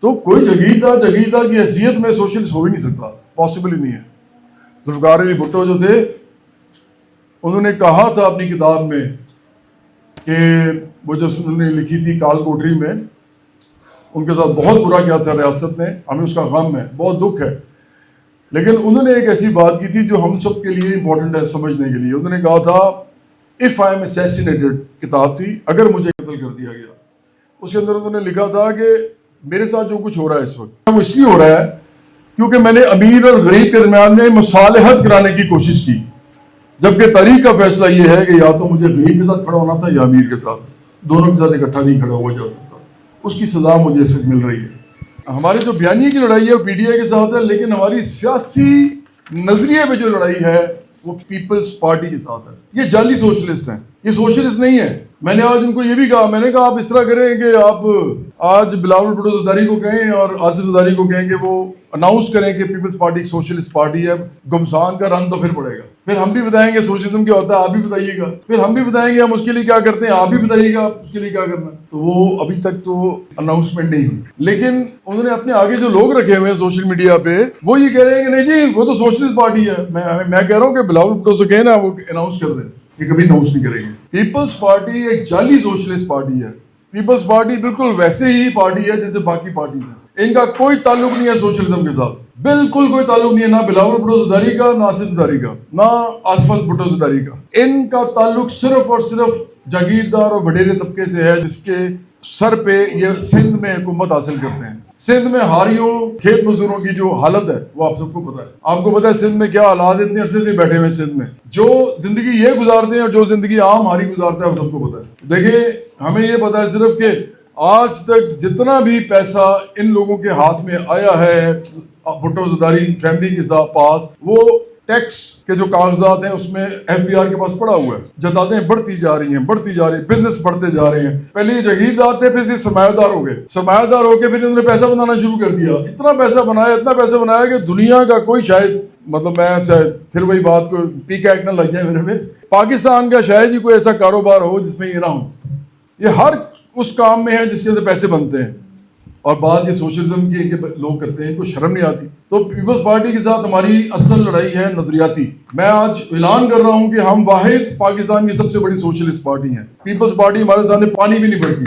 تو کوئی جاگیردار کی حیثیت میں سوشلسٹ ہو ہی نہیں سکتا, پاسبل ہی نہیں ہے. ذوالفقار علی بھٹو جو تھے, انہوں نے کہا تھا اپنی کتاب میں کہ وہ جو انہوں نے لکھی تھی کال کوٹری میں, ان کے ساتھ بہت برا کیا تھا ریاست نے, ہمیں اس کا غم ہے, بہت دکھ ہے. لیکن انہوں نے ایک ایسی بات کی تھی جو ہم سب کے لیے امپورٹنٹ ہے سمجھنے کے لیے. انہوں نے کہا تھا اف آئی ایم اسیسینیٹڈ, کتاب تھی, اگر مجھے قتل کر دیا گیا. اس کے اندر انہوں نے لکھا تھا کہ میرے ساتھ جو کچھ ہو رہا ہے اس وقت, وہ اس لیے ہو رہا ہے کیونکہ میں نے امیر اور غریب کے درمیان میں مصالحت کرانے کی کوشش کی, جبکہ تاریخ کا فیصلہ یہ ہے کہ یا تو مجھے غریب کے ساتھ کھڑا ہونا تھا یا امیر کے ساتھ, دونوں کے ساتھ اکٹھا نہیں کھڑا ہوا جا سکتا. اس کی سزا مجھے اس وقت مل رہی ہے. ہماری جو بیانیے کی لڑائی ہے وہ پی ڈی آئی کے ساتھ ہے, لیکن ہماری سیاسی نظریے پہ جو لڑائی ہے وہ پیپلز پارٹی کے ساتھ ہے. یہ جعلی سوشلسٹ ہیں, یہ سوشلسٹ نہیں ہے. میں نے آج ان کو یہ بھی کہا, میں نے کہا آپ اس طرح کریں کہ آپ آج بلاول بھٹو زرداری کو کہیں اور آصف زرداری کو کہیں کہ وہ اناؤنس کریں کہ پیپلز پارٹی ایک سوشلسٹ پارٹی ہے. گمسان کا رنگ تو پھر پڑے گا. پھر ہم بھی بتائیں گے سوشلزم کیا ہوتا ہے, آپ بھی بتائیے گا. پھر ہم بھی بتائیں گے ہم اس کے لیے کیا کرتے ہیں, آپ بھی بتائیے گا آپ اس کے لیے کیا کرنا ہے. تو وہ ابھی تک تو اناؤنسمنٹ نہیں ہوئی. لیکن انہوں نے اپنے آگے جو لوگ رکھے ہوئے ہیں سوشل میڈیا پہ, وہ یہ کہہ رہے ہیں کہ نہیں جی وہ تو سوشلسٹ پارٹی ہے. میں کہہ رہا ہوں کہ بلاول بھٹو سے کہیں نا وہ اناؤنس کر دیں. یہ کبھی اناؤنس نہیں کریں گے. پیپلز پارٹی ایک جعلی سوشلسٹ پارٹی ہے. پیپلز پارٹی بالکل ویسے ہی پارٹی ہے جیسے باقی پارٹیز ہیں. ان کا کوئی تعلق نہیں ہے سوشلزم کے ساتھ, بالکل کوئی تعلق نہیں ہے, نہ بلاول بھٹو زرداری کا, نہ آصف زرداری کا, نہ آصف بھٹو زرداری کا. ان کا تعلق صرف اور صرف جاگیردار اور وڈیرے طبقے سے ہے جس کے سر پہ یہ سندھ میں حکومت حاصل کرتے ہیں. سندھ میں ہاریوں کھیت مزدوروں کی جو حالت ہے وہ آپ سب کو پتا ہے. آپ کو پتا ہے سندھ میں کیا حالات, اتنے عرصے سے بیٹھے ہوئے سندھ میں, جو زندگی یہ گزارتے ہیں اور جو زندگی عام ہاری گزارتا ہے وہ سب کو پتا ہے. دیکھیں ہمیں یہ پتا ہے صرف کہ آج تک جتنا بھی پیسہ ان لوگوں کے ہاتھ میں آیا ہے بھٹو زرداری فیملی کے ساتھ پاس, وہ ٹیکس کے جو کاغذات ہیں اس میں ایف بی آر کے پاس پڑا ہوا ہے. جدادیں بڑھتی جا رہی ہیں, بزنس بڑھتے جا رہے ہیں. پہلے یہ جاگیردار تھے, پھر یہ سرمایہ دار ہو گئے. سرمایہ دار ہو کے پھر انہوں نے پیسہ بنانا شروع کر دیا. اتنا پیسہ بنایا کہ دنیا کا کوئی شاید, مطلب میں شاید پھر وہی بات کو پی کا ایک نہ لگ جائے میرے پہ, پاکستان کا شاید ہی کوئی ایسا کاروبار ہو جس میں یہ نہ ہو. یہ ہر اس کام میں ہے جس کے اندر پیسے بنتے ہیں, اور بات یہ سوشلزم کی ان کے لوگ کرتے ہیں, ان کو شرم نہیں آتی. تو پیپلز پارٹی کے ساتھ ہماری اصل لڑائی ہے نظریاتی. میں آج اعلان کر رہا ہوں کہ ہم واحد پاکستان کی سب سے بڑی سوشلسٹ پارٹی ہیں. پیپلز پارٹی ہمارے سامنے پانی بھی نہیں بھرتی.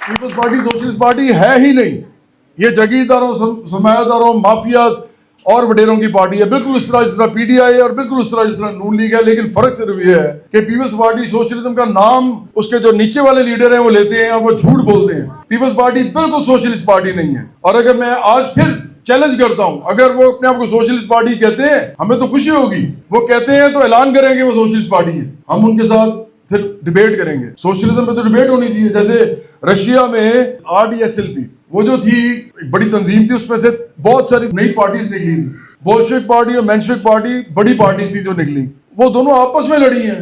پیپلز پارٹی سوشلسٹ پارٹی ہے ہی نہیں. یہ جاگیرداروں, سرمایہ داروں, مافیاز اور وڈیروں کی پارٹی ہے, بالکل اس طرح جس طرح پی ڈی آئی ہے اور بالکل اس طرح جس طرح نون لیگ ہے. لیکن فرق صرف یہ ہے کہ پیپلز پارٹی سوشلزم کا نام اس کے جو نیچے والے لیڈر ہیں وہ لیتے ہیں اور وہ جھوٹ بولتے ہیں. پیپلز پارٹی بالکل سوشلسٹ پارٹی نہیں ہے. اور اگر میں آج پھر چیلنج کرتا ہوں, اگر وہ اپنے آپ کو سوشلسٹ پارٹی کہتے ہیں ہمیں تو خوشی ہوگی, وہ کہتے ہیں تو اعلان کریں گے وہ سوشلسٹ پارٹی ہے, ہم ان کے ساتھ پھر ڈیبیٹ کریں گے. سوشلزم پہ تو ڈیبیٹ ہونی چاہیے. جیسے رشیا میں RDSLP وہ جو تھی ایک بڑی تنظیم تھی, اس میں سے بہت ساری نئی پارٹیز نکلی تھی. بولشوک پارٹی اور مینشوک پارٹی بڑی پارٹی تھی جو نکلی, وہ دونوں آپس میں لڑی ہیں.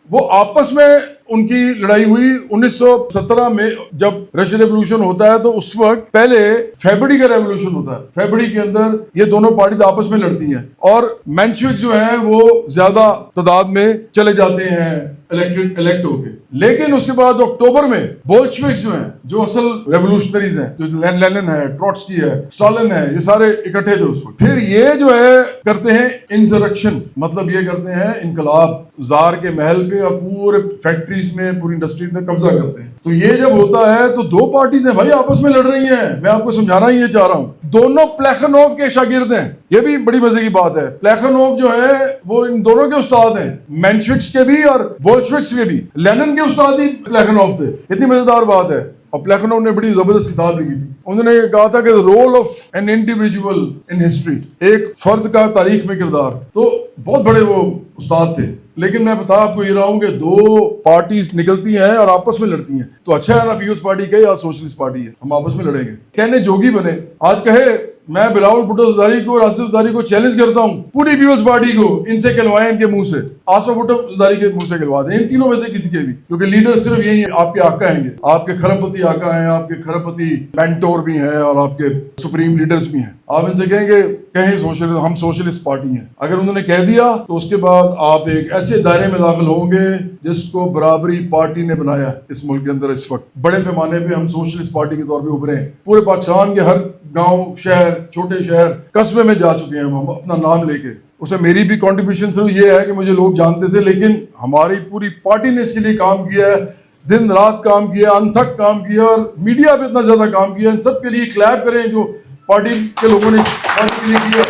وہ آپس میں ان کی لڑائی ہوئی 1917 میں جب رشین ریولوشن ہوتا ہے, تو اس وقت پہلے فیبرری کا ریولوشن ہوتا ہے. فیبرری کے اندر یہ دونوں پارٹیز آپس میں لڑتی ہیں اور مینشوک جو ہیں وہ زیادہ تعداد میں چلے جاتے ہیں الیکٹ ہو کے. لیکن اس کے بعد اکتوبر میں بولشوکس جو ہیں, جو اصل ریولوشنریز ہیں, جو لینن ہے, ٹروٹسکی ہے, اسٹالن ہے, یہ سارے اکٹھے تھے اس وقت. پھر یہ جو ہے کرتے ہیں انسرکشن, مطلب یہ کرتے ہیں انقلاب, زار کے محل پہ اور پورے فیکٹریز میں, پوری انڈسٹریز میں قبضہ کرتے ہیں. تو یہ جب ہوتا ہے تو دو پارٹیز ہیں بھائی آپس میں لڑ رہی ہیں. میں آپ کو سمجھانا یہ چاہ رہا ہوں, دونوں پلیخانوف کے شاگرد ہیں. یہ بھی بڑی مزے کی بات ہے. پلیخانوف جو ہے وہ ان دونوں کے استاد ہیں, مینشوکس کے بھی اور بولشوکس کے بھی. لینن کے استاد ہی پلیخانوف تھے. اتنی مزیدار بات ہے. اور پلیخانوف نے بڑی زبردست کتاب لکھی تھی. انہوں نے کہا تھا کہ rule of an individual in history, ایک فرد کا تاریخ میں کردار. تو بہت بڑے وہ استاد تھے. لیکن میں بتا آپ کو یہ رہا ہوں کہ دو پارٹیز نکلتی ہیں اور آپس میں لڑتی ہیں. تو اچھا ہے نا پیپلز پارٹی کہے یا سوشلسٹ پارٹی ہے, ہم آپس میں لڑیں گے. کہنے جوگی بنے, آج کہے میں بلاول بھٹو زرداری کو اور آصف زرداری کو چیلنج کرتا ہوں پوری پیپلز پارٹی کو ان سے کہلوائیں, ان کے منہ سے. آصف بھٹو زرداری کے منہ سے کہلوا دیں, ان تینوں میں سے کسی کے بھی, کیونکہ لیڈر صرف یہی ہے, آپ کے آقا ہیں گے, آپ کے کھرپتی آقا ہیں, آپ کے کھرپتی مینٹور بھی ہیں اور آپ کے سپریم لیڈرز بھی ہیں. آپ ان سے کہیں گے کہیں ہم سوشلسٹ پارٹی ہیں, اگر انہوں نے کہہ دیا تو اس کے بعد آپ ایک ایسے دائرے میں داخل ہوں گے جس کو برابری پارٹی نے بنایا اس ملک کے اندر. اس وقت بڑے پیمانے پہ ہم سوشلسٹ پارٹی کے طور پہ ابھرے ہیں. پورے پاکستان کے ہر گاؤں, شہر, چھوٹے شہر, قصبے میں جا چکے ہیں ہم اپنا نام لے کے. اسے میری بھی کنٹریبیوشن صرف یہ ہے کہ مجھے لوگ جانتے تھے, لیکن ہماری پوری پارٹی نے اس کے لیے کام کیا ہے, دن رات کام کیا, انتھک کام کیا, اور میڈیا پہ اتنا زیادہ کام کیا. ان سب کے لیے کلیپ کریں جو پارٹی کے لوگوں نے پارٹی کے لیے کیا.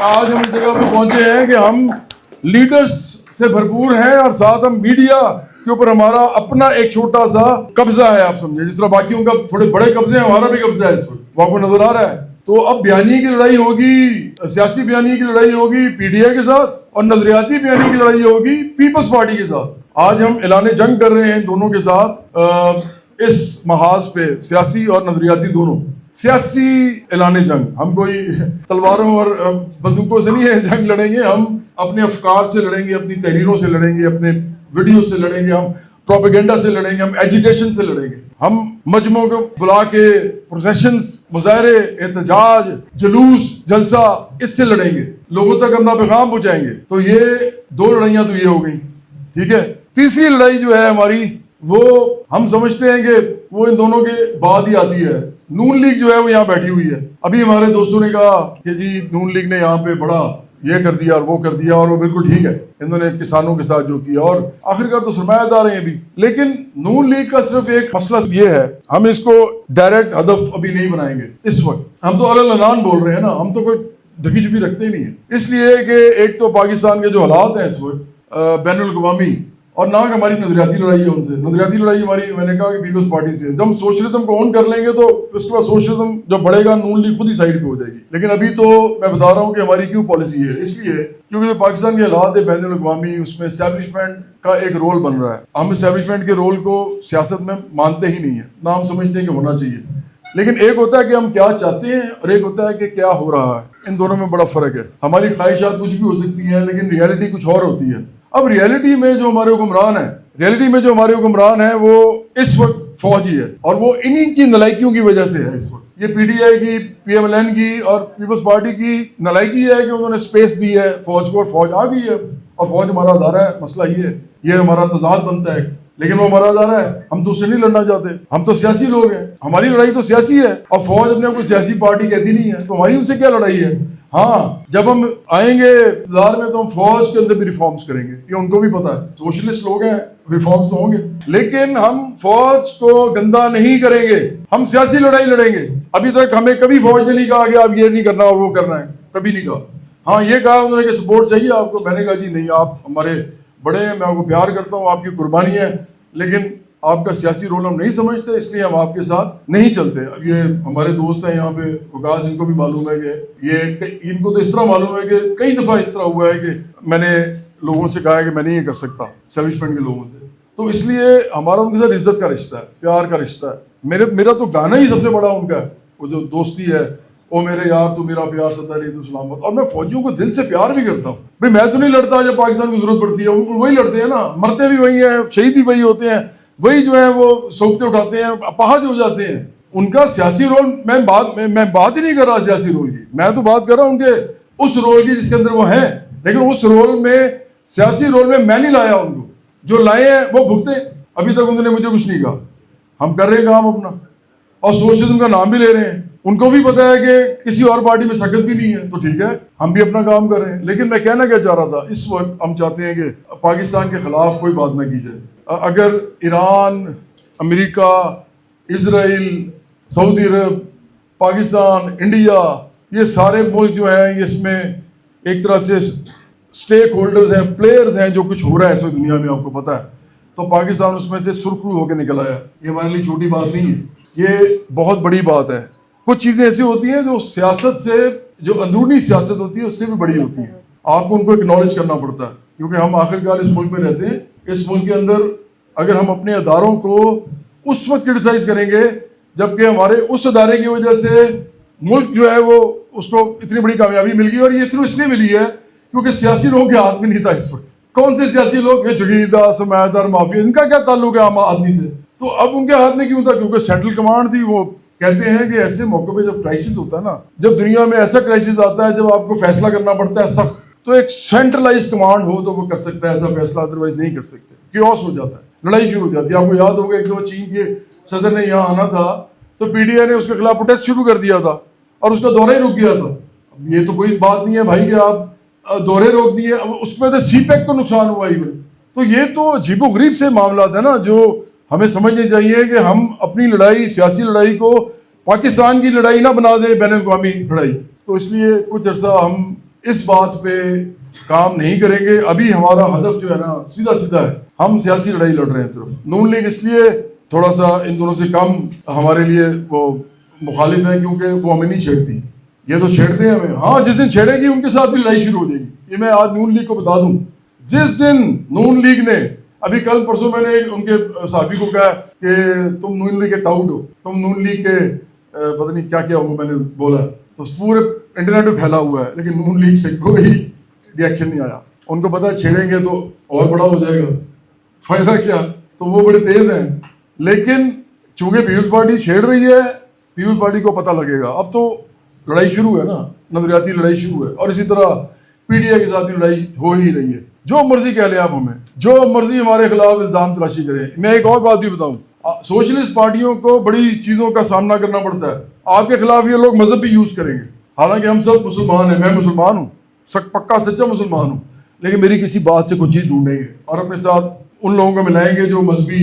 آج ہم اس جگہ پہ پہنچے ہیں کہ ہم لیڈرز سے بھرپور ہیں اور ساتھ ہم میڈیا کے اوپر ہمارا اپنا ایک چھوٹا سا قبضہ ہے. آپ سمجھے جس طرح باقیوں کا تھوڑے بڑے قبضے ہیں, ہمارا بھی قبضہ ہے اس وقت. وہ آپ کو نظر آ رہا ہے. تو اب بیانیے کی لڑائی ہوگی, سیاسی بیانیے کی لڑائی ہوگی PDI کے ساتھ, اور نظریاتی بیانیے کی لڑائی ہوگی پیپلز پارٹی کے ساتھ. آج ہم اعلان جنگ کر رہے ہیں دونوں کے ساتھ اس محاذ پہ, سیاسی اور نظریاتی دونوں. سیاسی اعلان جنگ, ہم کوئی تلواروں اور بندوقوں سے نہیں ہے جنگ لڑیں گے, ہم اپنے افکار سے لڑیں گے, اپنی تحریروں سے لڑیں گے, اپنے ویڈیو سے لڑیں گے, ہم پروپیگنڈا سے لڑیں گے, ہم ایجیٹیشن سے لڑیں گے, ہم مجمعوں کو بلا کے پروسیشنز, مظاہرے, احتجاج, جلوس, جلسہ, اس سے لڑیں گے, لوگوں تک اپنا پیغام پہنچائیں گے. تو یہ دو لڑائیاں تو یہ ہو گئیں. ٹھیک ہے. تیسری لڑائی جو ہے ہماری, وہ ہم سمجھتے ہیں کہ وہ ان دونوں کے بعد ہی آتی ہے. نون لیگ جو ہے وہ یہاں بیٹھی ہوئی ہے. ابھی ہمارے دوستوں نے کہا کہ جی نون لیگ نے یہاں پہ بڑا یہ کر دیا اور وہ کر دیا, اور وہ بالکل ٹھیک ہے, انہوں نے کسانوں کے ساتھ جو کیا, اور آخرکار تو سرمایہ دار ہیں بھی. لیکن نون لیگ کا صرف ایک مسئلہ یہ ہے, ہم اس کو ڈائریکٹ ہدف ابھی نہیں بنائیں گے اس وقت. ہم تو اعلان بول رہے ہیں نا, ہم تو کوئی دھکی چھپی رکھتے ہی نہیں ہے. اس لیے کہ ایک تو پاکستان کے جو حالات ہیں اس وقت بین الاقوامی, اور نہ کہ ہماری نظریاتی لڑائی ہے ان سے. نظریاتی لڑائی ہماری, میں نے کہا کہ پیپلز پارٹی سے. جب ہم سوشلزم کو اون کر لیں گے تو اس کے بعد سوشلزم جب بڑھے گا, نون لیگ خود ہی سائڈ پہ ہو جائے گی. لیکن ابھی تو میں بتا رہا ہوں کہ ہماری کیوں پالیسی ہے, اس لیے کیونکہ جو پاکستان کے حالات ہے بین الاقوامی, اس میں اسٹیبلشمنٹ کا ایک رول بن رہا ہے. ہم اسٹیبلشمنٹ کے رول کو سیاست میں مانتے ہی نہیں ہیں, نہ ہم سمجھتے ہیں کہ ہونا چاہیے. لیکن ایک ہوتا ہے کہ ہم کیا چاہتے ہیں, اور ایک ہوتا ہے کہ کیا ہو رہا ہے. ان دونوں میں بڑا فرق ہے. ہماری خواہشات کچھ بھی ہو سکتی ہیں, لیکن ریئلٹی کچھ اور ہوتی ہے. اب ریئلٹی میں جو ہمارے حکمران ہیں وہ اس وقت فوج ہی ہے, اور وہ انہی کی نالائکیوں کی وجہ سے ہے. اس وقت یہ PDI کی, PMLN کی اور پیپلز پارٹی کی نالائکی ہے کہ انہوں نے سپیس دی ہے فوج کو, اور فوج آ گئی ہے, اور فوج ہمارا ادارہ ہے. مسئلہ یہ ہے, یہ ہمارا تضاد بنتا ہے. لیکن وہ مرا جا رہا ہے. ہم تو اس سے نہیں لڑنا چاہتے, ہم تو سیاسی لوگ ہیں, ہماری لڑائی تو سیاسی ہے. اور فوج اپنے کوئی سیاسی پارٹی کہتی نہیں ہے, تو ہماری ان سے کیا لڑائی ہے. ہاں جب ہم آئیں گے اقتدار میں تو ہم فوج کے اندر بھی ریفارمز کریں گے, یہ ان کو بھی پتا ہے. سوشلسٹ لوگ ہیں, ریفارمز تو ہوں گے, لیکن ہم فوج کو گندا نہیں کریں گے, ہم سیاسی لڑائی لڑیں گے. ابھی تک ہمیں کبھی فوج نے نہیں کہا کہ آپ یہ نہیں کرنا اور وہ کرنا ہے, کبھی نہیں کہا. ہاں یہ کہا انہوں نے کہ سپورٹ چاہیے آپ کو, میں نے کہا جی نہیں, آپ ہمارے بڑے ہیں, میں آپ کو پیار کرتا ہوں, آپ کی قربانی ہے, لیکن آپ کا سیاسی رول ہم نہیں سمجھتے, اس لیے ہم آپ کے ساتھ نہیں چلتے. اب یہ ہمارے دوست ہیں یہاں پہ وکاس, ان کو بھی معلوم ہے کہ یہ, ان کو تو اس طرح معلوم ہے کہ کئی دفعہ اس طرح ہوا ہے کہ میں نے لوگوں سے کہا ہے کہ میں نہیں یہ کر سکتا, اسٹیبلشمنٹ کے لوگوں سے. تو اس لیے ہمارا ان کے ساتھ عزت کا رشتہ ہے, پیار کا رشتہ ہے. میرا تو گانا ہی سب سے بڑا ان کا ہے, وہ جو دوستی ہے, او میرے یار تو میرا پیار ستا رہی تو سلامت. اور میں فوجیوں کو دل سے پیار بھی کرتا ہوں. بھائی میں تو نہیں لڑتا جب پاکستان کو ضرورت پڑتی ہے, وہی لڑتے ہیں نا, مرتے بھی وہی ہیں, شہید بھی وہی ہوتے ہیں, وہی جو ہیں وہ سوکھتے اٹھاتے ہیں, اپاہج ہو جاتے ہیں. ان کا سیاسی رول میں بات ہی نہیں کر رہا سیاسی رول کی, میں تو بات کر رہا ہوں ان کے اس رول کی جس کے اندر وہ ہیں. لیکن اس رول میں, سیاسی رول میں میں نہیں لایا ان کو, جو لائے ہیں وہ بھگتے. ابھی تک انہوں نے مجھے کچھ نہیں کہا, ہم کر رہے ہیں کام اپنا, اور سوشلزم کا نام بھی لے رہے ہیں. ان کو بھی پتا ہے کہ کسی اور پارٹی میں سکت بھی نہیں ہے, تو ٹھیک ہے ہم بھی اپنا کام کر رہے ہیں. لیکن میں کہنا کیا چاہ رہا تھا, اس وقت ہم چاہتے ہیں کہ پاکستان کے خلاف کوئی بات نہ کی جائے. اگر ایران, امریکہ, اسرائیل, سعودی عرب, پاکستان, انڈیا, یہ سارے ملک جو ہیں اس میں ایک طرح سے اسٹیک ہولڈرز ہیں, پلیئرز ہیں, جو کچھ ہو رہا ہے اس دنیا میں آپ کو پتا ہے, تو پاکستان اس میں سے سرخرو ہو کے نکل آیا. یہ ہمارے لیے چھوٹی بات نہیں ہے, یہ بہت بڑی بات ہے. کچھ چیزیں ایسی ہوتی ہیں جو سیاست سے, جو اندرونی سیاست ہوتی ہے اس سے بھی بڑی ہوتی ہیں. آپ کو ان کو اکنالج کرنا پڑتا ہے, کیونکہ ہم آخرکار اس ملک میں رہتے ہیں. اس ملک کے اندر اگر ہم اپنے اداروں کو اس وقت کرٹیسائز کریں گے جبکہ ہمارے اس ادارے کی وجہ سے ملک جو ہے وہ اس کو اتنی بڑی کامیابی مل گئی, اور یہ صرف اس لیے ملی ہے کیونکہ سیاسی لوگوں کے ہاتھ میں نہیں تھا اس وقت. کون سے سیاسی لوگ, یہ جگیردار, سرمایہ مافیا, ان کا کیا تعلق ہے عام آدمی سے؟ تو اب ان کے ہاتھ میں کیوں تھا؟ کیونکہ سینٹرل کمانڈ تھی. وہ کہتے ہیں کہ ایسے موقع پہ جب کرائسس ہوتا ہے نا, جب دنیا میں ایسا کرائسس آتا ہے جب آپ کو فیصلہ کرنا پڑتا ہے سخت, تو ایک سینٹرلائز کمانڈ ہو تو وہ کر سکتا ہے ایسا فیصلہ, ادروائز نہیں کر سکتے. کیوس ہو جاتا ہے, لڑائی شروع ہو جاتی ہے. آپ کو یاد ہوگا کہ جو چین کے صدر نے یہاں آنا تھا تو پی ڈی آئی نے اس کے خلاف پروٹیسٹ شروع کر دیا تھا اور اس کا دورہ ہی رک گیا تھا. اب یہ تو کوئی بات نہیں ہے بھائی کہ آپ دورے روک دیے, اس میں تو سی پیک کو نقصان ہوا ہی. تو یہ تو عجیب و غریب سے معاملات ہیں نا, جو ہمیں سمجھنے چاہیے کہ ہم اپنی لڑائی, سیاسی لڑائی کو پاکستان کی لڑائی نہ بنا دیں, بین الاقوامی لڑائی. تو اس لیے کچھ عرصہ ہم اس بات پہ کام نہیں کریں گے. ابھی ہمارا ہدف جو ہے نا سیدھا سیدھا ہے, ہم سیاسی لڑائی لڑ رہے ہیں صرف. نون لیگ اس لیے تھوڑا سا ان دونوں سے کم ہمارے لیے وہ مخالف ہے کیونکہ وہ ہمیں نہیں چھیڑتی. یہ تو چھیڑتے ہیں ہمیں. ہاں جس دن چھیڑے گی ان کے ساتھ بھی لڑائی شروع ہو جائے گی. یہ میں آج نون لیگ کو بتا دوں, جس دن نون لیگ نے, ابھی کل پرسوں میں نے ان کے صحافی کو کہا کہ تم نون لیگ کے ٹاؤٹ ہو, تم نون لیگ کے پتہ نہیں کیا کیا ہو, میں نے بولا تو پورے انٹرنیٹ پہ پھیلا ہوا ہے, لیکن نون لیگ سے کوئی ریئیکشن نہیں آیا. ان کو پتا چھیڑیں گے تو اور بڑا ہو جائے گا, فائدہ کیا. تو وہ بڑے تیز ہیں, لیکن چونکہ پیپلز پارٹی چھیڑ رہی ہے, پیپلز پارٹی کو پتہ لگے گا. اب تو لڑائی شروع ہے نا, نظریاتی لڑائی شروع ہے, اور اسی طرح پی ڈی آئی کے ساتھ بھی لڑائی ہو ہی رہی ہے. جو مرضی کہہ لیں آپ ہمیں, جو مرضی ہمارے خلاف الزام تراشی کریں. میں ایک اور بات بھی بتاؤں, سوشلسٹ پارٹیوں کو بڑی چیزوں کا سامنا کرنا پڑتا ہے. آپ کے خلاف یہ لوگ مذہب بھی یوز کریں گے, حالانکہ ہم سب مسلمان ہیں, میں مسلمان ہوں, پکا سچا مسلمان ہوں, لیکن میری کسی بات سے کوئی چیز دور نہیں ہے. اور اپنے ساتھ ان لوگوں کو ملائیں گے جو مذہبی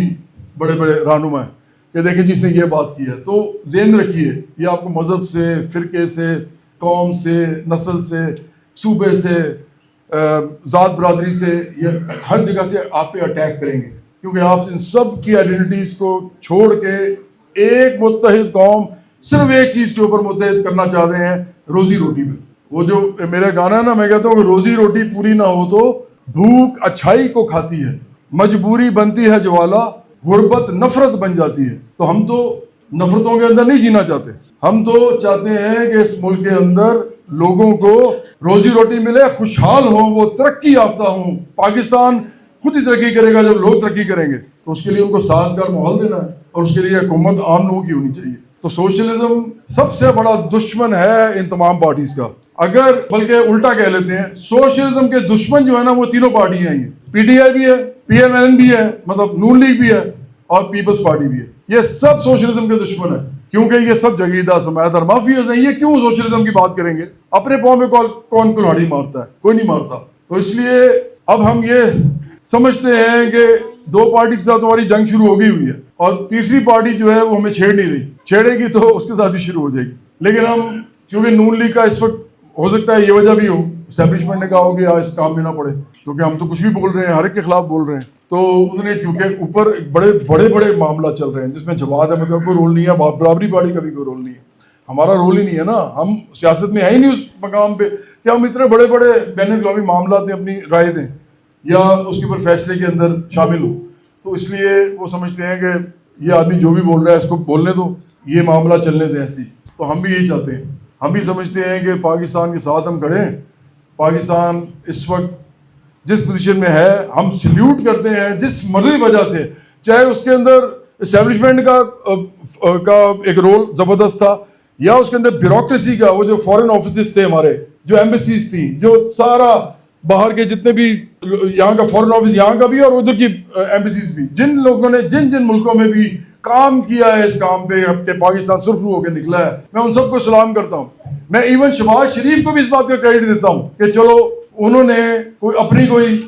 بڑے بڑے رہنما ہیں کہ دیکھیں جس نے یہ بات کی ہے. تو ذہن رکھیے, یہ آپ کو مذہب سے, فرقے سے, قوم سے, نسل سے, صوبے سے, ذات برادری سے, یہ ہر جگہ سے آپ پہ اٹیک کریں گے, کیونکہ آپ ان سب کی آئیڈینٹیز کو چھوڑ کے ایک متحد قوم صرف ایک چیز کے اوپر متحد کرنا چاہتے ہیں, روزی روٹی پہ. وہ جو میرا گانا ہے نا, میں کہتا ہوں کہ روزی روٹی پوری نہ ہو تو بھوک اچھائی کو کھاتی ہے, مجبوری بنتی ہے جوالا, غربت نفرت بن جاتی ہے. تو ہم تو نفرتوں کے اندر نہیں جینا چاہتے, ہم تو چاہتے ہیں کہ اس ملک کے اندر لوگوں کو روزی روٹی ملے, خوشحال ہوں, وہ ترقی یافتہ ہوں. پاکستان خود ہی ترقی کرے گا جب لوگ ترقی کریں گے, تو اس کے لیے ان کو سازگار ماحول دینا ہے, اور اس کے لیے حکومت عام لوگوں کی ہونی چاہیے. تو سوشلزم سب سے بڑا دشمن ہے ان تمام پارٹیز کا. اگر بلکہ الٹا کہہ لیتے ہیں, سوشلزم کے دشمن جو ہے نا وہ تینوں پارٹیاں ہیں. پی ڈی آئی بھی ہے, PMLN بھی ہے, مطلب نون لیگ بھی ہے, اور پیپلز پارٹی بھی ہے. یہ سب سوشلزم کے دشمن ہیں, کیونکہ یہ سب جگیردار سرمایہ دار مافیاز ہیں. یہ کیوں سوشلزم کی بات کریں گے؟ اپنے پاؤں میں کون کلہاڑی مارتا ہے؟ کوئی نہیں مارتا. تو اس لیے اب ہم یہ سمجھتے ہیں کہ دو پارٹی کے ساتھ ہماری جنگ شروع ہو گئی ہوئی ہے, اور تیسری پارٹی جو ہے وہ ہمیں چھیڑ نہیں رہی. چھیڑے گی تو اس کے ساتھ بھی شروع ہو جائے گی. لیکن ہم کیونکہ نون لیگ کا اس وقت ہو سکتا ہے یہ وجہ بھی ہو, اسٹیبلشمنٹ نے کہا ہو کہ اس کام میں نہ پڑے, کیونکہ ہم تو کچھ بھی بول رہے ہیں, ہر ایک کے خلاف بول رہے ہیں. تو انہوں نے کیونکہ اوپر بڑے بڑے معاملہ چل رہے ہیں جس میں جواد احمد کا کوئی رول نہیں ہے, برابری پارٹی کا بھی کوئی رول نہیں ہے, ہمارا رول ہی نہیں ہے نا. ہم سیاست میں ہے ہی نہیں اس مقام پہ کہ ہم اتنے بڑے بڑے بین الاقوامی معاملات میں اپنی رائے دیں یا اس کے اوپر فیصلے کے اندر شامل ہوں. تو اس لیے وہ سمجھتے ہیں کہ یہ آدمی جو بھی بول رہا ہے اس کو بولنے دو, یہ معاملہ چلنے دیں ایسی. تو ہم بھی یہی چاہتے ہیں. ہم بھی سمجھتے ہیں کہ پاکستان کے ساتھ ہم کھڑے ہیں. پاکستان اس وقت جس پوزیشن میں ہے ہم سلیوٹ کرتے ہیں جس مرضی وجہ سے, چاہے اس کے اندر اسٹیبلشمنٹ کا ایک رول زبردست تھا, یا اس کے اندر بیوروکریسی کا, وہ جو فارن آفیسز تھے ہمارے, جو ایمبیسیز تھیں, جو سارا باہر کے جتنے بھی یہاں کا فارن آفس یہاں کا بھی اور ادھر کی ایمبیسیز بھی, جن لوگوں نے جن ملکوں میں بھی کام کیا ہے اس کام پہ کہ پاکستان سرخرو ہو کے نکلا ہے, میں ان سب کو سلام کرتا ہوں. میں ایون شہباز شریف کو بھی اس بات کا کریڈٹ دیتا ہوں کہ چلو انہوں نے اپنی کوئی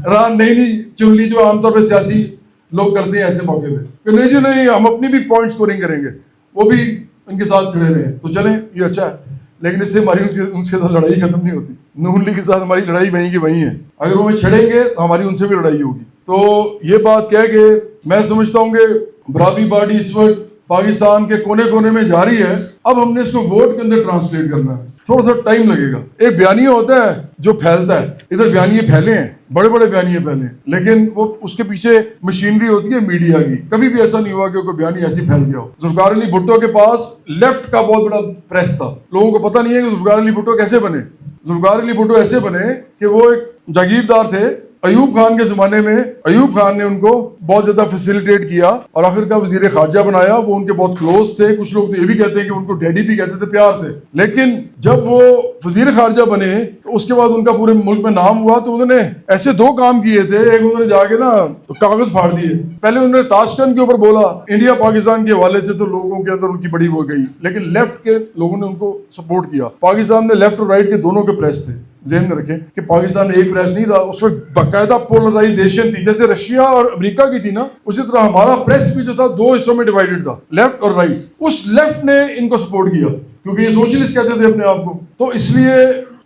راہ نہیں چن لی جو عام طور پہ سیاسی لوگ کرتے ہیں ایسے موقع پہ, کہ نہیں جی نہیں ہم اپنی بھی پوائنٹ اسکورنگ کریں گے, وہ بھی ان کے ساتھ کھڑے رہے. تو چلیں یہ اچھا ہے, لیکن اس سے ہماری ان کے ساتھ لڑائی ختم نہیں ہوتی. نون لیگ کے ساتھ ہماری لڑائی وہیں کی وہیں ہے, اگر وہ ہمیں چھڑیں گے تو ہماری ان سے بھی لڑائی ہوگی. تو یہ بات کہہ کے میں سمجھتا ہوں کہ برابری پارٹی اس وقت پاکستان کے کونے کونے میں جاری ہے. اب ہم نے اس کو ووٹ کے اندر ٹرانسلیٹ کرنا ہے, تھوڑا سا ٹائم لگے گا. ایک بیانیہ ہوتا ہے جو پھیلتا ہے, ادھر بیانیے پھیلے ہیں, بڑے بڑے بیانیے پھیلے ہیں, لیکن وہ اس کے پیچھے مشینری ہوتی ہے میڈیا کی. کبھی بھی ایسا نہیں ہوا کہ کوئی بیانیہ ایسی پھیل گیا ہو. ذوالفقار علی بھٹو کے پاس لیفٹ کا بہت بڑا پریس تھا, لوگوں کو پتہ نہیں ہے کہ ذوالفقار علی بھٹو کیسے بنے. ذوالفقار علی بھٹو ایسے بنے کہ وہ ایک جاگیردار تھے. ایوب خان کے زمانے میں ایوب خان نے ان کو بہت زیادہ فیسیلیٹیٹ کیا اور آخر کا وزیر خارجہ بنایا. وہ ان کے بہت کلوز تھے. کچھ لوگ تو یہ بھی کہتے ہیں کہ ان کو ڈیڈی بھی کہتے تھے پیار سے. لیکن جب وہ وزیر خارجہ بنے تو اس کے بعد ان کا پورے ملک میں نام ہوا. تو انہوں نے ایسے دو کام کیے تھے. ایک انہوں نے جا کے نا کاغذ پھاڑ دیے. پہلے انہوں نے تاشکند کے اوپر بولا انڈیا پاکستان کے حوالے سے, تو لوگوں کے اندر ان کی بڑی وہ گئی, لیکن لیفٹ کے لوگوں نے ان کو سپورٹ کیا. پاکستان میں لیفٹ اور رائٹ کے دونوں کے پریس تھے. ذہن میں رکھیں کہ پاکستان میں ایک پریس نہیں تھا اس وقت, باقاعدہ پولرائزیشن تھی. جیسے رشیا اور امریکہ کی تھی نا, اسی طرح ہمارا پریس بھی جو تھا دو حصوں میں ڈیوائیڈڈ تھا, لیفٹ اور رائٹ. اس لیفٹ نے ان کو سپورٹ کیا کیونکہ یہ سوشلسٹ کہتے تھے اپنے آپ کو. تو اس لیے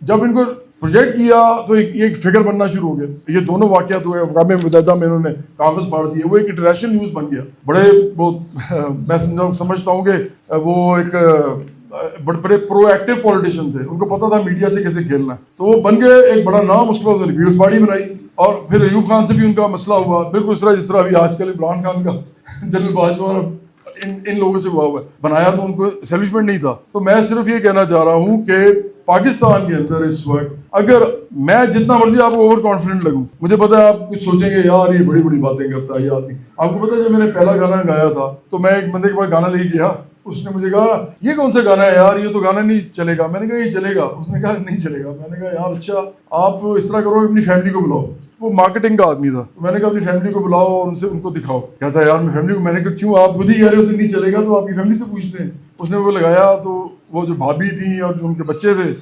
جب ان کو پروجیکٹ کیا تو ایک فگر بننا شروع ہو گیا. یہ دونوں واقعات ہوئے. اقوام متحدہ میں انہوں نے کاغذ پھاڑ دیے. وہ ایک انٹرنیشنل نیوز بن گیا. میں سمجھتا ہوں کہ وہ ایک بڑے پرو ایکٹیو پولیٹیشین تھے. ان کو پتا تھا میڈیا سے کیسے کھیلنا ہے. تو وہ بن گئے ایک بڑا نام. اس کے بعد پیپلز پارٹی بنائی, اور پھر ایوب خان سے بھی ان کا مسئلہ ہوا, بالکل اس طرح جس طرح ابھی آج کل عمران خان کا جنرل باجوہ اور ان لوگوں سے ہوا ہوا ہے. بنایا تو ان کو اسٹیبلشمنٹ نہیں تھا. تو میں صرف یہ کہنا چاہ رہا ہوں کہ پاکستان کے اندر اس وقت اگر میں جتنا مرضی آپ کو اوور کانفیڈنٹ لگوں, مجھے پتا ہے آپ کچھ سوچیں گے یار یہ بڑی بڑی باتیں کرتا ہے یہ آدمی. آپ کو پتا ہے جب میں نے پہلا گانا گایا تھا تو میں ایک بندے کے پاس گانا لے کے گیا. اس نے مجھے کہا یہ کون سا گانا ہے یار, یہ تو گانا نہیں چلے گا. میں نے کہا یہ چلے گا. اس نے کہا نہیں چلے گا. میں نے کہا یار اچھا آپ اس طرح کرو اپنی فیملی کو بلاؤ. وہ مارکیٹنگ کا آدمی تھا. میں نے کہا اپنی فیملی کو بلاؤ اور ان کو دکھاؤ. کہتا ہے یار میں فیملی کو. میں نے کہا کیوں, آپ خود ہی کہہ رہے ہو نہیں چلے گا تو آپ کی فیملی سے پوچھتے ہیں. اس نے وہ لگایا تو وہ جو بھابھی تھیں اور جو ان کے بچے تھے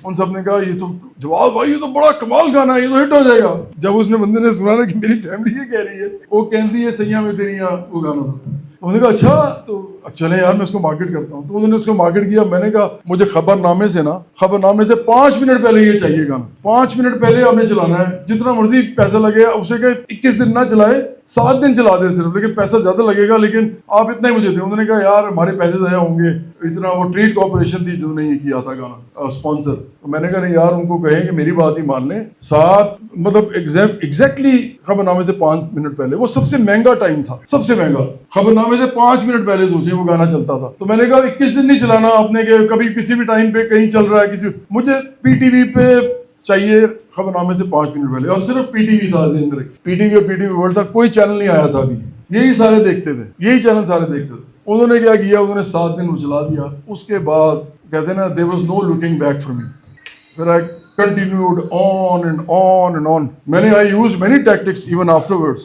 ان سب نے کہا یہ تو جواب بھائی یہ تو بڑا کمال گانا ہے, یہ تو ہٹ ہو جائے گا. جب اس نے بندے نے سنا کہ میری فیملی یہ کہہ رہی ہے, وہ کہتی ہے سیاں میں تیری وہ گانا تھا. انہوں نے کہا اچھا تو چلیں یار میں اس کو مارکیٹ کرتا ہوں. تو انہوں نے اس کو مارکیٹ کیا. میں نے کہا مجھے خبر نامے سے 5 منٹ پہلے یہ چاہیے گانا. 5 منٹ پہلے آپ نے چلانا ہے. جتنا مرضی پیسہ لگے اسے کہ 21 دن نہ چلائے, 7 دن چلا دے صرف, لیکن پیسہ زیادہ لگے گا, لیکن آپ اتنا ہی مجھے دیں. انہوں نے کہا یار ہمارے پیسے ضائع ہوں گے. اتنا وہ ٹریڈ کارپوریشن تھی جنہوں نے یہ کیا تھا گانا اسپانسر. تو میں نے کہا نہیں یار ان کو کہیں کہ میری بات ہی مان لیں. 7 مطلب ایگزیکٹلی خبر نامے سے 5 منٹ پہلے, وہ سب سے مہنگا ٹائم تھا, سب سے مہنگا. خبر نامے سے 5 منٹ پہلے سوچیں وہ گانا چلتا تھا. تو میں نے کہا 21 دن نہیں چلانا آپ نے کہ کبھی کسی بھی ٹائم پہ کہیں چل رہا ہے. مجھے پی ٹی وی پہ چاہیے خبر نامے سے 5 منٹ پہلے, اور صرف پی ٹی وی تھا. پی ٹی وی اور پی ٹی وی ورلڈ تھا, کوئی چینل نہیں آیا تھا ابھی. یہی سارے دیکھتے تھے, یہی چینل سارے دیکھتے تھے. انہوں نے کیا کیا, انہوں نے 7 دن وہ چلا دیا. اس کے بعد کہتے ہیں نا there was no looking back for me. پھر continued on and on and on. I used many tactics even afterwards,